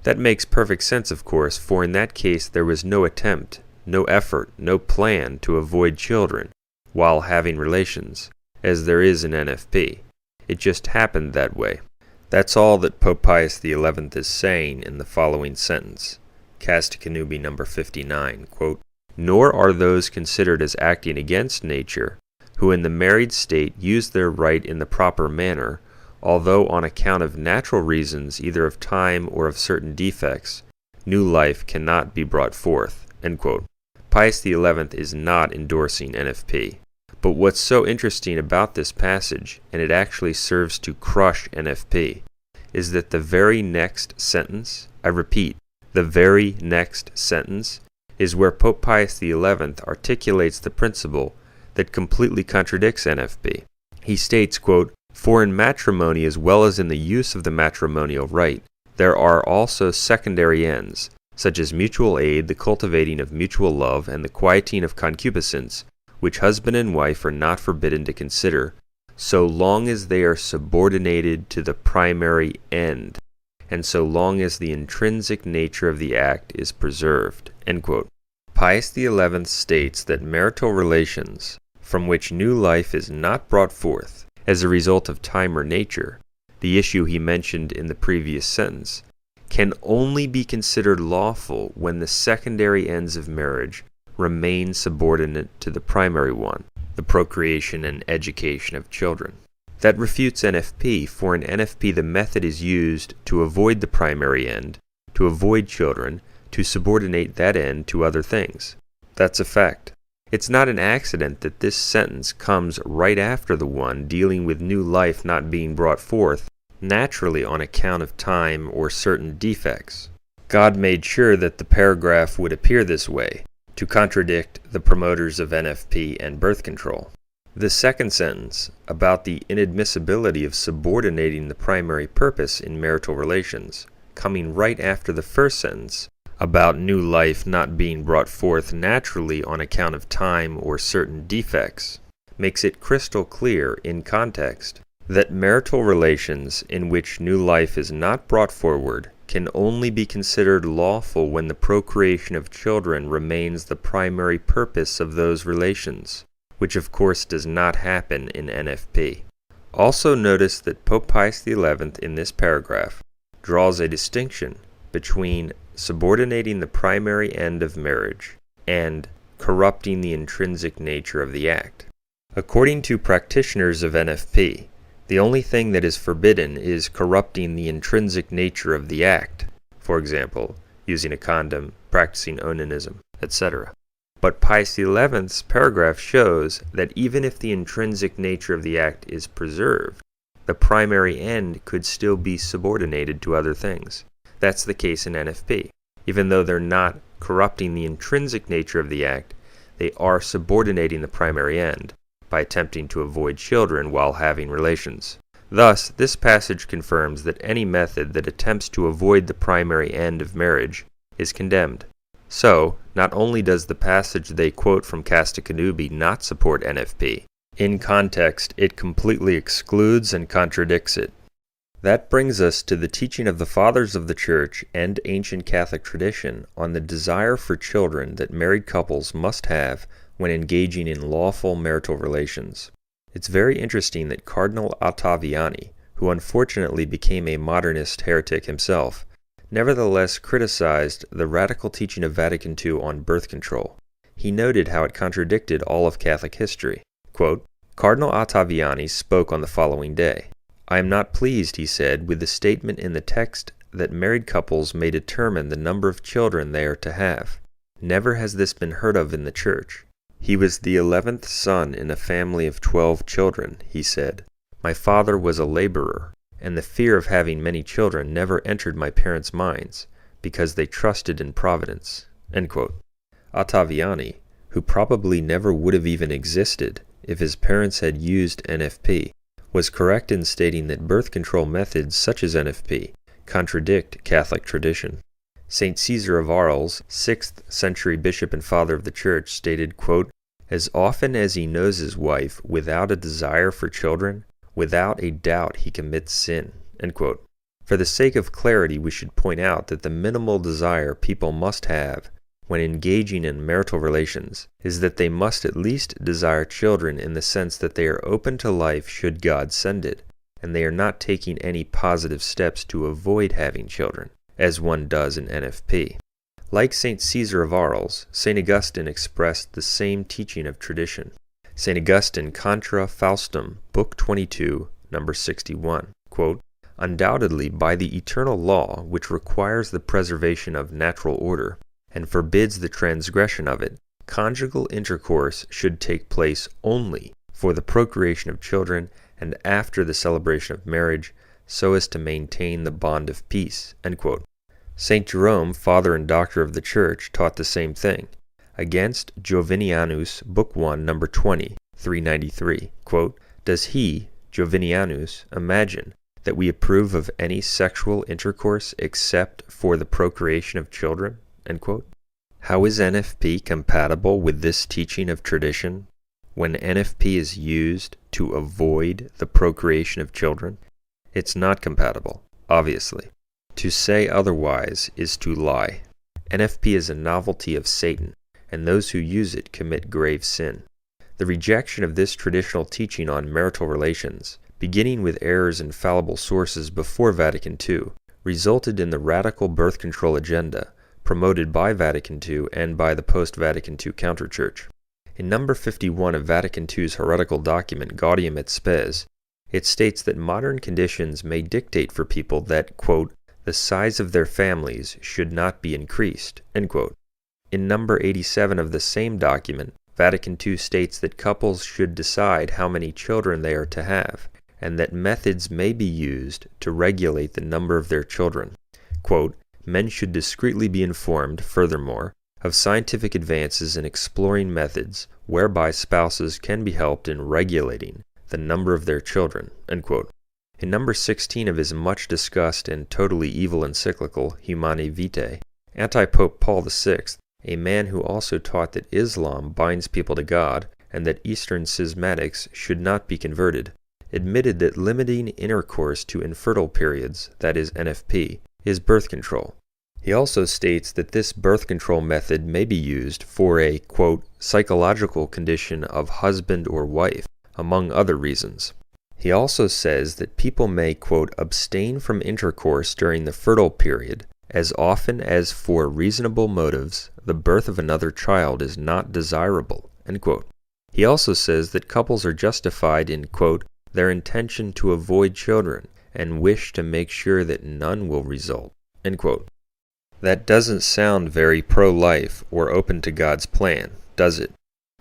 That makes perfect sense, of course, for in that case there was no attempt, no effort, no plan to avoid children while having relations, as there is in NFP. It just happened that way. That's all that Pope Pius XI is saying in the following sentence. Casta Connubii number 59, quote, Nor are those considered as acting against nature, who in the married state use their right in the proper manner, although on account of natural reasons, either of time or of certain defects, new life cannot be brought forth. End quote. Pius XI is not endorsing NFP. But what's so interesting about this passage, and it actually serves to crush NFP, is that the very next sentence, I repeat, the very next sentence, is where Pope Pius XI articulates the principle that completely contradicts NFP. He states, quote, For in matrimony as well as in the use of the matrimonial rite, there are also secondary ends, such as mutual aid, the cultivating of mutual love, and the quieting of concupiscence, which husband and wife are not forbidden to consider, so long as they are subordinated to the primary end, and so long as the intrinsic nature of the act is preserved." End quote. Pius XI states that marital relations, from which new life is not brought forth as a result of time or nature, the issue he mentioned in the previous sentence, can only be considered lawful when the secondary ends of marriage remain subordinate to the primary one, the procreation and education of children. That refutes NFP, for in NFP the method is used to avoid the primary end, to avoid children, to subordinate that end to other things. That's a fact. It's not an accident that this sentence comes right after the one dealing with new life not being brought forth naturally on account of time or certain defects. God made sure that the paragraph would appear this way, to contradict the promoters of NFP and birth control. The second sentence, about the inadmissibility of subordinating the primary purpose in marital relations, coming right after the first sentence, about new life not being brought forth naturally on account of time or certain defects, makes it crystal clear in context that marital relations in which new life is not brought forward can only be considered lawful when the procreation of children remains the primary purpose of those relations, which of course does not happen in NFP. Also notice that Pope Pius XI in this paragraph draws a distinction between subordinating the primary end of marriage and corrupting the intrinsic nature of the act. According to practitioners of NFP, the only thing that is forbidden is corrupting the intrinsic nature of the act, for example, using a condom, practicing onanism, etc. But Pius XI's paragraph shows that even if the intrinsic nature of the act is preserved, the primary end could still be subordinated to other things. That's the case in NFP. Even though they're not corrupting the intrinsic nature of the act, they are subordinating the primary end by attempting to avoid children while having relations. Thus, this passage confirms that any method that attempts to avoid the primary end of marriage is condemned. So, not only does the passage they quote from Casta Connubii not support NFP, in context it completely excludes and contradicts it. That brings us to the teaching of the Fathers of the Church and ancient Catholic tradition on the desire for children that married couples must have when engaging in lawful marital relations. It's very interesting that Cardinal Ottaviani, who unfortunately became a modernist heretic himself, nevertheless criticized the radical teaching of Vatican II on birth control. He noted how it contradicted all of Catholic history. Quote, Cardinal Ottaviani spoke on the following day. "I am not pleased," he said, "with the statement in the text that married couples may determine the number of children they are to have. Never has this been heard of in the Church. He was the 11th son in a family of 12 children, he said. My father was a laborer, and the fear of having many children never entered my parents' minds, because they trusted in Providence." End quote. Ottaviani, who probably never would have even existed if his parents had used NFP, was correct in stating that birth control methods such as NFP contradict Catholic tradition. St. Caesar of Arles, 6th century bishop and father of the Church, stated, quote, "As often as he knows his wife without a desire for children, without a doubt he commits sin." End quote. For the sake of clarity, we should point out that the minimal desire people must have when engaging in marital relations is that they must at least desire children in the sense that they are open to life should God send it, and they are not taking any positive steps to avoid having children, as one does in NFP. Like St. Caesar of Arles, St. Augustine expressed the same teaching of tradition. St. Augustine, Contra Faustum, Book 22, number 61, quote, "Undoubtedly, by the eternal law, which requires the preservation of natural order, and forbids the transgression of it, conjugal intercourse should take place only for the procreation of children and after the celebration of marriage, so as to maintain the bond of peace." End quote. St. Jerome, father and doctor of the Church, taught the same thing. Against Jovinianus, Book 1, number 20, 393, quote, "Does he, Jovinianus, imagine that we approve of any sexual intercourse except for the procreation of children?" End quote. How is NFP compatible with this teaching of tradition when NFP is used to avoid the procreation of children? It's not compatible, obviously. To say otherwise is to lie. NFP is a novelty of Satan, and those who use it commit grave sin. The rejection of this traditional teaching on marital relations, beginning with errors in fallible sources before Vatican II, resulted in the radical birth control agenda promoted by Vatican II and by the post-Vatican II counterchurch. In number 51 of Vatican II's heretical document Gaudium et Spes, it states that modern conditions may dictate for people that, quote, "the size of their families should not be increased," end quote. In number 87 of the same document, Vatican II states that couples should decide how many children they are to have, and that methods may be used to regulate the number of their children. Quote, "Men should discreetly be informed, furthermore, of scientific advances in exploring methods whereby spouses can be helped in regulating the number of their children," end quote. In number 16 of his much-discussed and totally evil encyclical, Humanae Vitae, Anti-Pope Paul VI, a man who also taught that Islam binds people to God and that Eastern schismatics should not be converted, admitted that limiting intercourse to infertile periods, that is NFP, is birth control. He also states that this birth control method may be used for a, quote, "psychological condition of husband or wife," among other reasons. He also says that people may, quote, "abstain from intercourse during the fertile period as often as for reasonable motives the birth of another child is not desirable," end quote. He also says that couples are justified in, quote, "their intention to avoid children and wish to make sure that none will result," end quote. That doesn't sound very pro-life or open to God's plan, does it?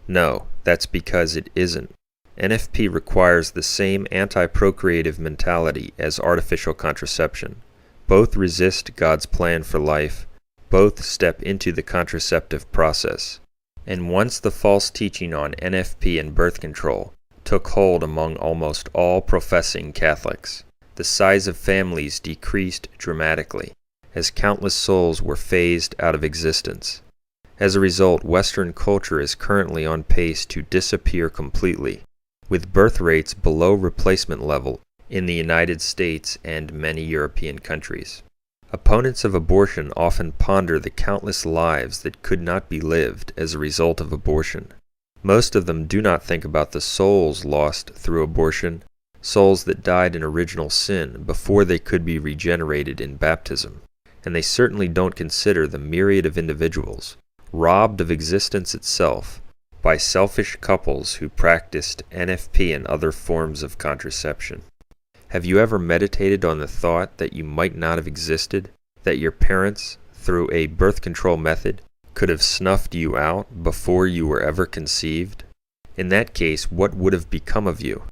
No, that's because it isn't. NFP requires the same anti-procreative mentality as artificial contraception. Both resist God's plan for life. Both step into the contraceptive process. And once the false teaching on NFP and birth control took hold among almost all professing Catholics, the size of families decreased dramatically, as countless souls were phased out of existence. As a result, Western culture is currently on pace to disappear completely, with birth rates below replacement level in the United States and many European countries. Opponents of abortion often ponder the countless lives that could not be lived as a result of abortion. Most of them do not think about the souls lost through abortion, souls that died in original sin before they could be regenerated in baptism. And they certainly don't consider the myriad of individuals, robbed of existence itself, by selfish couples who practiced NFP and other forms of contraception. Have you ever meditated on the thought that you might not have existed, that your parents, through a birth control method, could have snuffed you out before you were ever conceived? In that case, what would have become of you?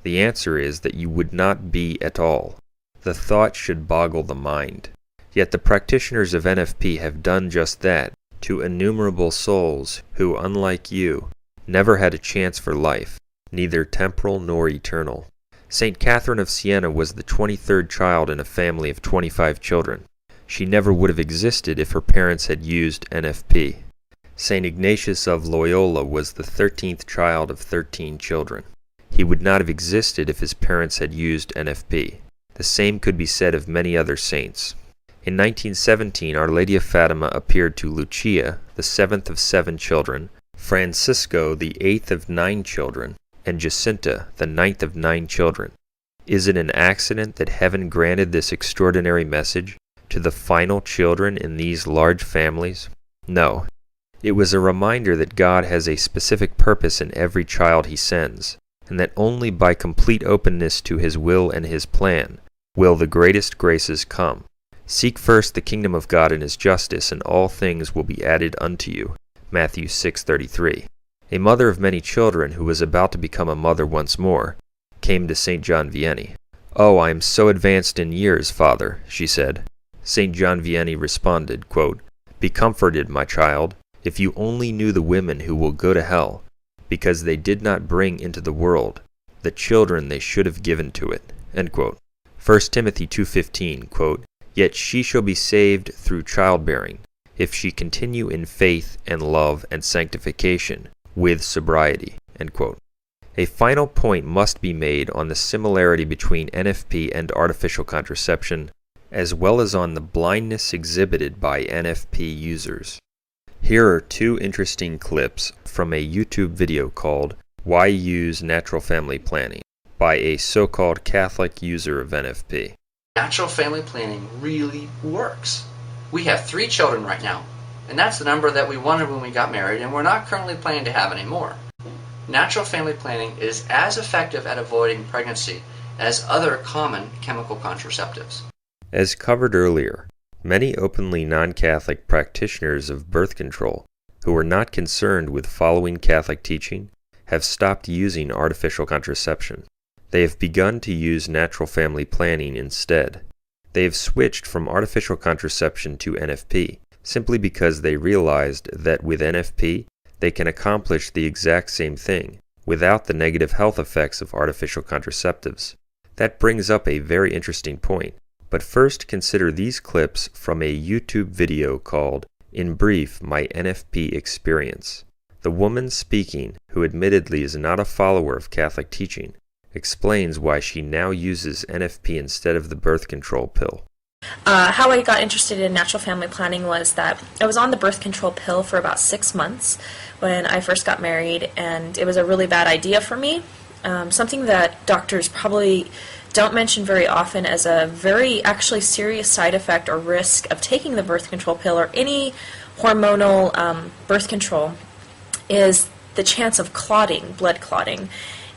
The answer is that you would not be at all. The thought should boggle the mind. Yet the practitioners of NFP have done just that to innumerable souls who, unlike you, never had a chance for life, neither temporal nor eternal. St. Catherine of Siena was the 23rd child in a family of 25 children. She never would have existed if her parents had used NFP. St. Ignatius of Loyola was the 13th child of 13 children. He would not have existed if his parents had used NFP. The same could be said of many other saints. In 1917, Our Lady of Fatima appeared to Lucia, the 7th of 7 children, Francisco, the 8th of 9 children, and Jacinta, the 9th of 9 children. Is it an accident that heaven granted this extraordinary message to the final children in these large families? No. It was a reminder that God has a specific purpose in every child he sends, and that only by complete openness to his will and his plan will the greatest graces come. Seek first the kingdom of God and his justice, and all things will be added unto you. Matthew 6:33. A mother of many children, who was about to become a mother once more, came to St. John Vianney. "Oh, I am so advanced in years, Father," she said. St. John Vianney responded, quote, "Be comforted, my child, if you only knew the women who will go to hell, because they did not bring into the world the children they should have given to it." End quote. 1 Timothy 2:15, quote, "Yet she shall be saved through childbearing, if she continue in faith and love and sanctification, with sobriety." End quote. A final point must be made on the similarity between NFP and artificial contraception, as well as on the blindness exhibited by NFP users. Here are two interesting clips from a YouTube video called "Why Use Natural Family Planning" by a so-called Catholic user of NFP. Natural family planning really works. We have 3 children right now, and that's the number that we wanted when we got married, and we're not currently planning to have any more. Natural family planning is as effective at avoiding pregnancy as other common chemical contraceptives. As covered earlier, many openly non-Catholic practitioners of birth control who are not concerned with following Catholic teaching have stopped using artificial contraception. They have begun to use natural family planning instead. They have switched from artificial contraception to NFP simply because they realized that with NFP, they can accomplish the exact same thing without the negative health effects of artificial contraceptives. That brings up a very interesting point. But first, consider these clips from a YouTube video called "In Brief, My NFP Experience." The woman speaking, who admittedly is not a follower of Catholic teaching, explains why she now uses NFP instead of the birth control pill. How I got interested in natural family planning was that I was on the birth control pill for about 6 months when I first got married, and it was a really bad idea for me. Something that doctors probably don't mention very often as a very actually serious side effect or risk of taking the birth control pill or any hormonal birth control is the chance of clotting, blood clotting.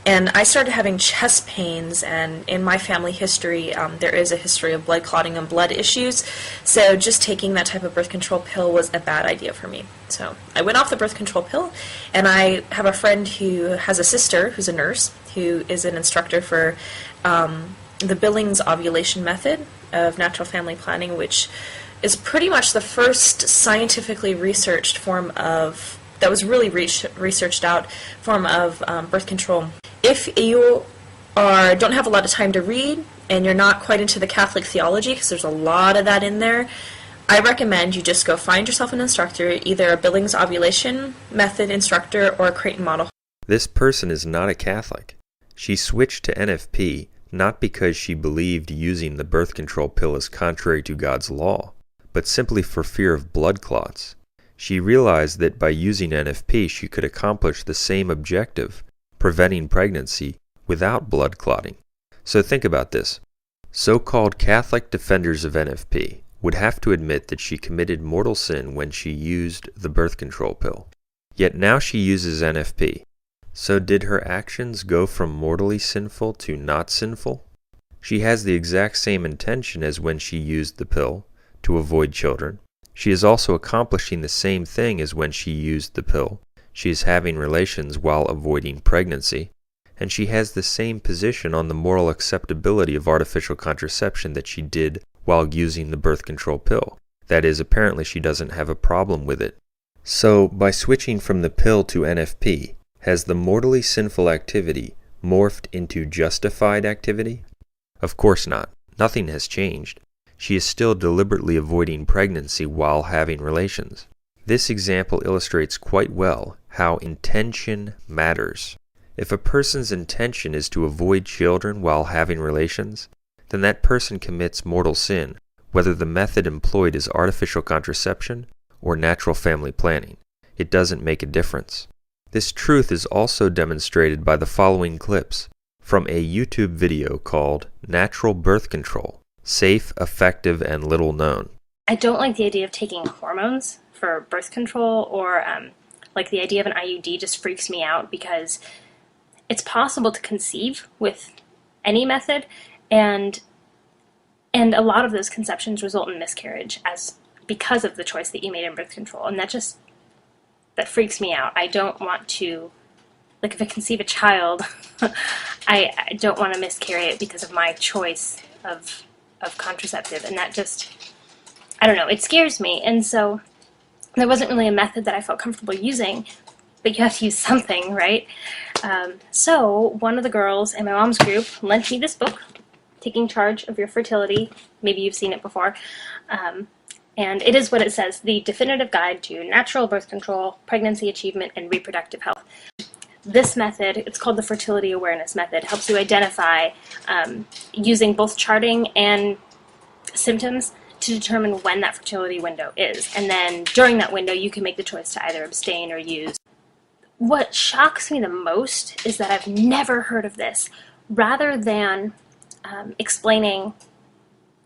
And I started having chest pains, and in my family history, there is a history of blood clotting and blood issues, so just taking that type of birth control pill was a bad idea for me. So I went off the birth control pill, and I have a friend who has a sister who's a nurse, who is an instructor for the Billings ovulation method of natural family planning, which is pretty much the first scientifically researched form of, that was really researched out, form of birth control. If you don't have a lot of time to read and you're not quite into the Catholic theology, because there's a lot of that in there, I recommend you just go find yourself an instructor, either a Billings ovulation method instructor or a Creighton model. This person is not a Catholic. She switched to NFP not because she believed using the birth control pill is contrary to God's law, but simply for fear of blood clots. She realized that by using NFP she could accomplish the same objective, preventing pregnancy, without blood clotting. So think about this. So-called Catholic defenders of NFP would have to admit that she committed mortal sin when she used the birth control pill. Yet now she uses NFP. So did her actions go from mortally sinful to not sinful? She has the exact same intention as when she used the pill, to avoid children. She is also accomplishing the same thing as when she used the pill. She is having relations while avoiding pregnancy, and she has the same position on the moral acceptability of artificial contraception that she did while using the birth control pill. That is, apparently she doesn't have a problem with it. So, by switching from the pill to NFP, has the mortally sinful activity morphed into justified activity? Of course not. Nothing has changed. She is still deliberately avoiding pregnancy while having relations. This example illustrates quite well how intention matters. If a person's intention is to avoid children while having relations, then that person commits mortal sin, whether the method employed is artificial contraception or natural family planning. It doesn't make a difference. This truth is also demonstrated by the following clips from a YouTube video called "Natural Birth Control: Safe, Effective, and Little Known." I don't like the idea of taking hormones for birth control, or like the idea of an IUD just freaks me out, because it's possible to conceive with any method, and a lot of those conceptions result in miscarriage because of the choice that you made in birth control, and that freaks me out. I don't want to, like, if I conceive a child, I don't want to miscarry it because of my choice of contraceptive, and that just, I don't know, it scares me. And so there wasn't really a method that I felt comfortable using, but you have to use something, right? So one of the girls in my mom's group lent me this book, Taking Charge of Your Fertility. Maybe you've seen it before. And it is what it says, the definitive guide to natural birth control, pregnancy achievement, and reproductive health. This method, it's called the fertility awareness method, helps you identify using both charting and symptoms to determine when that fertility window is. And then during that window, you can make the choice to either abstain or use. What shocks me the most is that I've never heard of this. Rather than explaining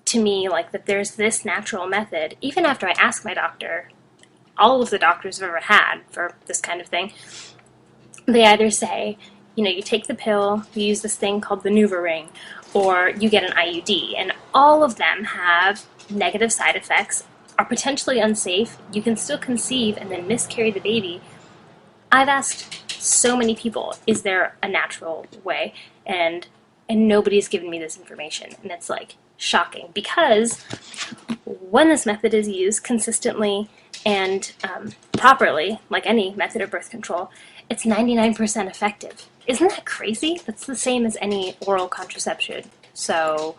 to me like that there's this natural method, even after I ask my doctor, all of the doctors I've ever had for this kind of thing, they either say, you know, you take the pill, you use this thing called the NuvaRing, or you get an IUD, and all of them have negative side effects, are potentially unsafe, you can still conceive and then miscarry the baby. I've asked so many people, is there a natural way? And nobody's given me this information, and it's like shocking, because when this method is used consistently and properly, like any method of birth control, it's 99% effective. Isn't that crazy? That's the same as any oral contraception. So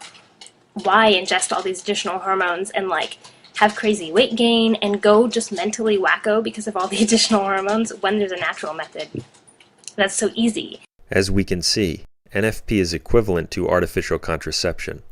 why ingest all these additional hormones and like have crazy weight gain and go just mentally wacko because of all the additional hormones when there's a natural method? That's so easy. As we can see, NFP is equivalent to artificial contraception.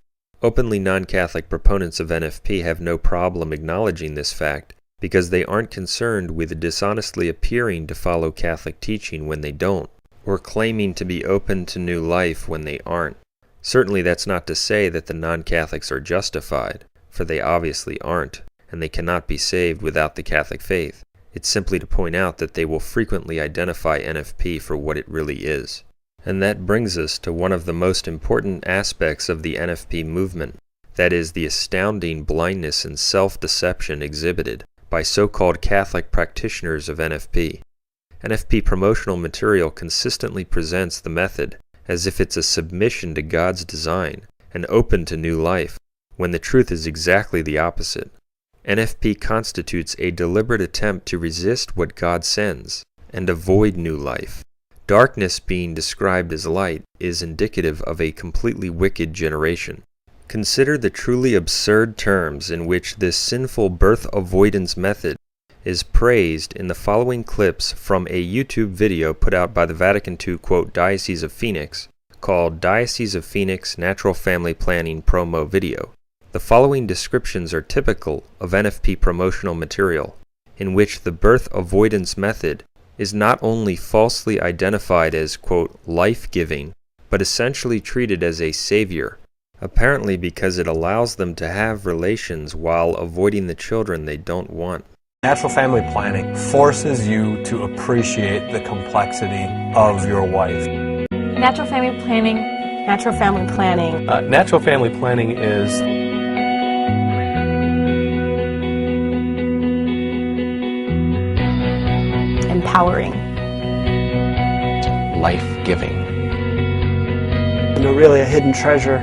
Openly non-Catholic proponents of NFP have no problem acknowledging this fact because they aren't concerned with dishonestly appearing to follow Catholic teaching when they don't, or claiming to be open to new life when they aren't. Certainly that's not to say that the non-Catholics are justified, for they obviously aren't, and they cannot be saved without the Catholic faith. It's simply to point out that they will frequently identify NFP for what it really is. And that brings us to one of the most important aspects of the NFP movement, that is the astounding blindness and self-deception exhibited by so-called Catholic practitioners of NFP. NFP promotional material consistently presents the method as if it's a submission to God's design and open to new life, when the truth is exactly the opposite. NFP constitutes a deliberate attempt to resist what God sends and avoid new life. Darkness being described as light is indicative of a completely wicked generation. Consider the truly absurd terms in which this sinful birth avoidance method is praised in the following clips from a YouTube video put out by the Vatican II, quote, Diocese of Phoenix, called Diocese of Phoenix Natural Family Planning Promo Video. The following descriptions are typical of NFP promotional material, in which the birth avoidance method is not only falsely identified as, quote, life-giving, but essentially treated as a savior, apparently because it allows them to have relations while avoiding the children they don't want. Natural family planning forces you to appreciate the complexity of your wife. Natural family planning. Natural family planning. Natural family planning is empowering. Life-giving. They're really a hidden treasure.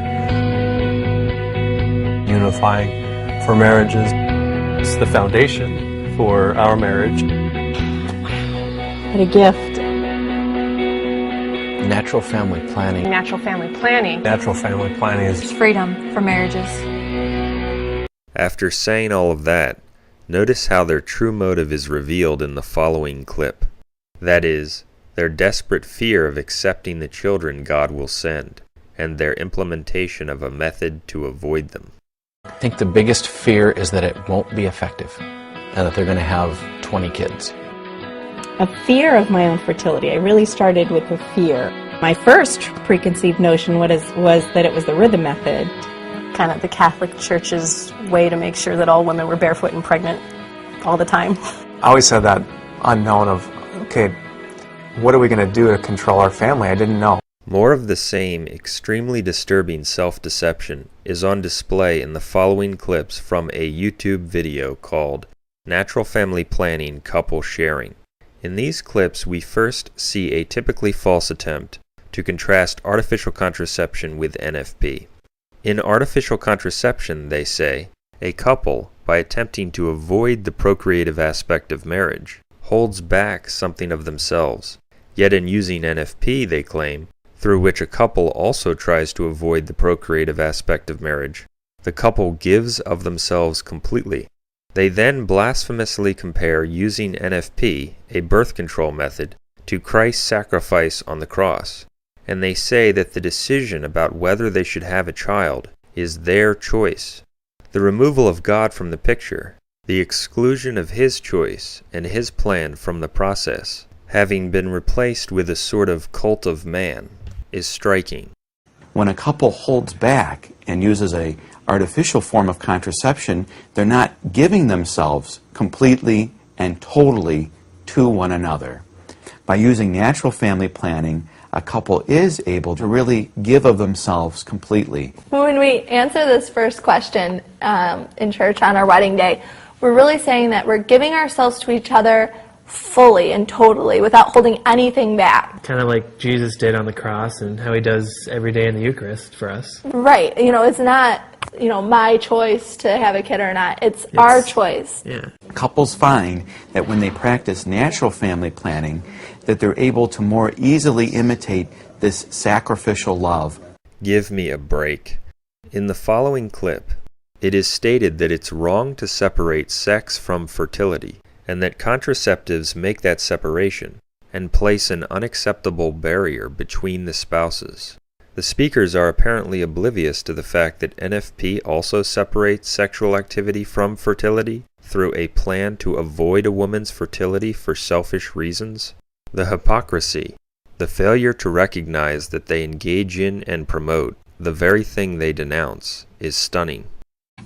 Unifying for marriages. It's the foundation for our marriage. What a gift. Natural family planning. Natural family planning. Natural family planning is freedom for marriages. After saying all of that, notice how their true motive is revealed in the following clip. That is, their desperate fear of accepting the children God will send, and their implementation of a method to avoid them. I think the biggest fear is that it won't be effective, and that they're going to have 20 kids. A fear of my own fertility. I really started with a fear. My first preconceived notion was that it was the rhythm method. Kind of the Catholic Church's way to make sure that all women were barefoot and pregnant all the time. I always had that unknown of, okay, what are we going to do to control our family? I didn't know. More of the same extremely disturbing self-deception is on display in the following clips from a YouTube video called Natural Family Planning Couple Sharing. In these clips, we first see a typically false attempt to contrast artificial contraception with NFP. In artificial contraception, they say, a couple, by attempting to avoid the procreative aspect of marriage, holds back something of themselves, Yet in using NFP, they claim, through which a couple also tries to avoid the procreative aspect of marriage, the couple gives of themselves completely. They then blasphemously compare using NFP, a birth control method, to Christ's sacrifice on the cross, and they say that the decision about whether they should have a child is their choice. The removal of God from the picture, the exclusion of His choice and His plan from the process, having been replaced with a sort of cult of man, is striking. When a couple holds back and uses a artificial form of contraception, they're not giving themselves completely and totally to one another. By using natural family planning, a couple is able to really give of themselves completely. When we answer this first question in church on our wedding day, we're really saying that we're giving ourselves to each other fully and totally without holding anything back. Kind of like Jesus did on the cross and how He does every day in the Eucharist for us. Right. It's not, my choice to have a kid or not. It's our choice. Yeah. Couples find that when they practice natural family planning, that they're able to more easily imitate this sacrificial love. Give me a break. In the following clip, it is stated that it's wrong to separate sex from fertility, and that contraceptives make that separation and place an unacceptable barrier between the spouses. The speakers are apparently oblivious to the fact that NFP also separates sexual activity from fertility through a plan to avoid a woman's fertility for selfish reasons. The hypocrisy, the failure to recognize that they engage in and promote the very thing they denounce, is stunning.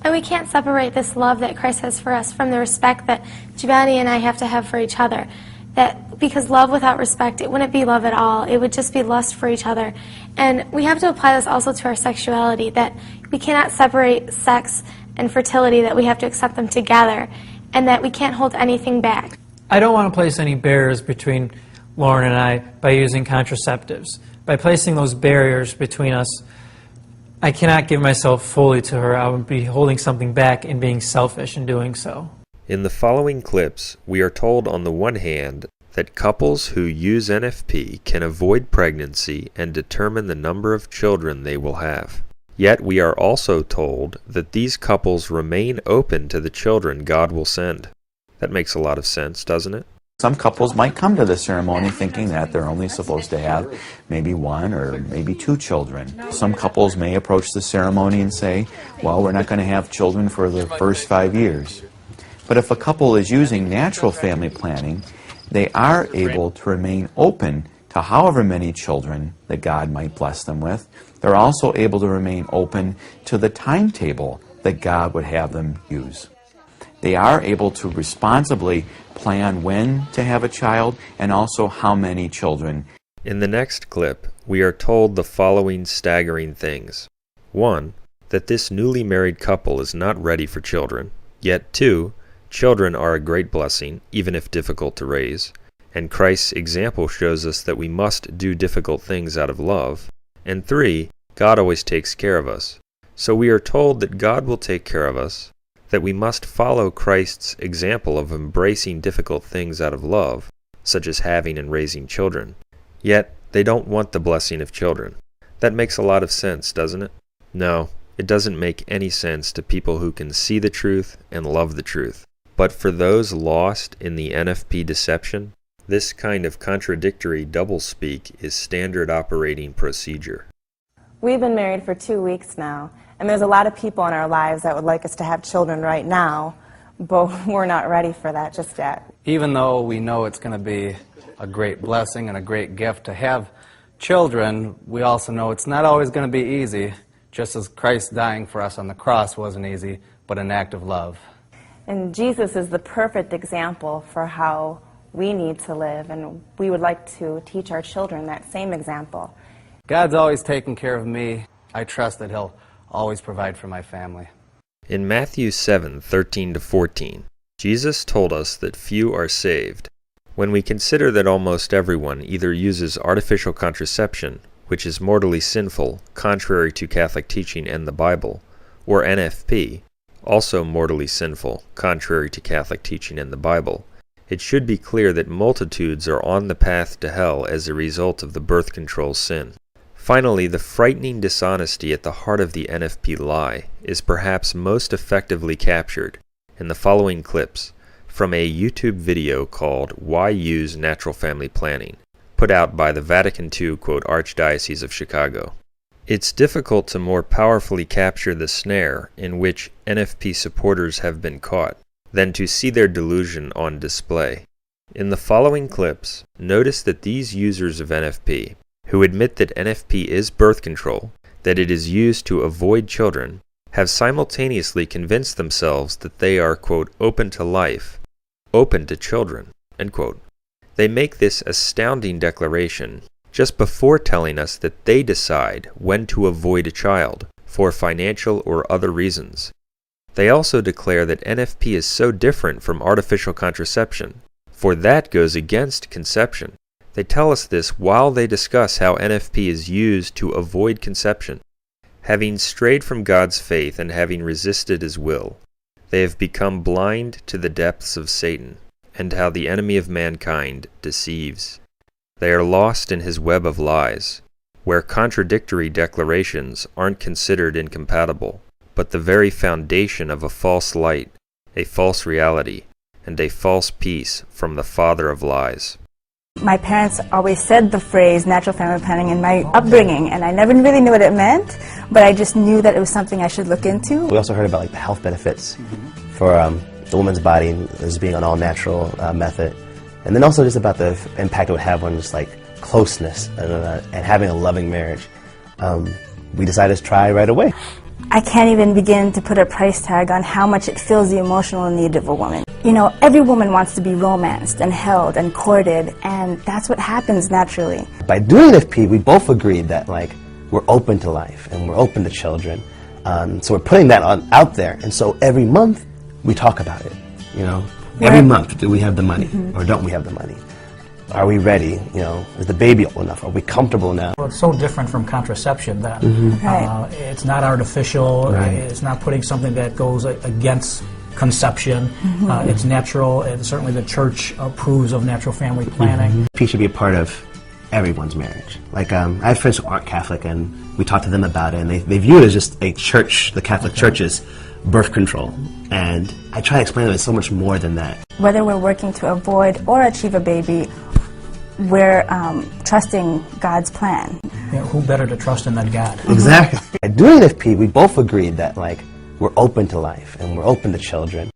And we can't separate this love that Christ has for us from the respect that Giovanni and I have to have for each other. Because love without respect, it wouldn't be love at all. It would just be lust for each other. And we have to apply this also to our sexuality, that we cannot separate sex and fertility, that we have to accept them together, and that we can't hold anything back. I don't want to place any barriers between Lauren and I by using contraceptives. By placing those barriers between us, I cannot give myself fully to her. I would be holding something back and being selfish in doing so. In the following clips, we are told on the one hand that couples who use NFP can avoid pregnancy and determine the number of children they will have. Yet we are also told that these couples remain open to the children God will send. That makes a lot of sense, doesn't it? Some couples might come to the ceremony thinking that they're only supposed to have maybe one or maybe two children. Some couples may approach the ceremony and say, well, we're not going to have children for the first 5 years. But if a couple is using natural family planning, they are able to remain open to however many children that God might bless them with. They're also able to remain open to the timetable that God would have them use. They are able to responsibly plan when to have a child and also how many children. In the next clip, we are told the following staggering things. 1. That this newly married couple is not ready for children. Yet 2. Children are a great blessing, even if difficult to raise. And Christ's example shows us that we must do difficult things out of love. And 3. God always takes care of us. So we are told that God will take care of us, that we must follow Christ's example of embracing difficult things out of love, such as having and raising children. Yet, they don't want the blessing of children. That makes a lot of sense, doesn't it? No, it doesn't make any sense to people who can see the truth and love the truth. But for those lost in the NFP deception, this kind of contradictory doublespeak is standard operating procedure. We've been married for 2 weeks now, and there's a lot of people in our lives that would like us to have children right now, but we're not ready for that just yet. Even though we know it's going to be a great blessing and a great gift to have children, we also know it's not always going to be easy, just as Christ dying for us on the cross wasn't easy, but an act of love. And Jesus is the perfect example for how we need to live, and we would like to teach our children that same example. God's always taken care of me. I trust that He'll always provide for my family. In Matthew 7:13-14, Jesus told us that few are saved. When we consider that almost everyone either uses artificial contraception, which is mortally sinful, contrary to Catholic teaching and the Bible, or NFP, also mortally sinful, contrary to Catholic teaching and the Bible, it should be clear that multitudes are on the path to hell as a result of the birth control sin. Finally, the frightening dishonesty at the heart of the NFP lie is perhaps most effectively captured in the following clips from a YouTube video called Why Use Natural Family Planning, put out by the Vatican II, Archdiocese of Chicago. It's difficult to more powerfully capture the snare in which NFP supporters have been caught than to see their delusion on display. In the following clips, notice that these users of NFP, who admit that NFP is birth control, that it is used to avoid children, have simultaneously convinced themselves that they are, open to life, open to children, end quote. They make this astounding declaration just before telling us that they decide when to avoid a child for financial or other reasons. They also declare that NFP is so different from artificial contraception, for that goes against conception. They tell us this while they discuss how NFP is used to avoid conception. Having strayed from God's faith and having resisted His will, they have become blind to the depths of Satan and how the enemy of mankind deceives. They are lost in his web of lies, where contradictory declarations aren't considered incompatible, but the very foundation of a false light, a false reality, and a false peace from the father of lies. My parents always said the phrase natural family planning in my upbringing, and I never really knew what it meant, but I just knew that it was something I should look into. We also heard about the health benefits for the woman's body as being an all-natural method, and then also just about the impact it would have on just closeness and having a loving marriage. We decided to try right away. I can't even begin to put a price tag on how much it fills the emotional need of a woman. You know, every woman wants to be romanced and held and courted, and that's what happens naturally. By doing NFP, we both agreed that we're open to life and we're open to children. So we're putting that out there, and so every month we talk about it. Every month, do we have the money or don't we have the money? Are we ready? Is the baby old enough? Are we comfortable now? Well, it's so different from contraception that it's not artificial. Right. It's not putting something that goes against conception. It's natural, and certainly the church approves of natural family planning. NFP should be a part of everyone's marriage. I have friends who aren't Catholic, and we talk to them about it, and they view it as just a church, the Catholic Church's birth control. And I try to explain to them it's so much more than that. Whether we're working to avoid or achieve a baby, we're trusting God's plan. Who better to trust than God? Exactly. Doing NFP, we both agreed that we're open to life and we're open to children.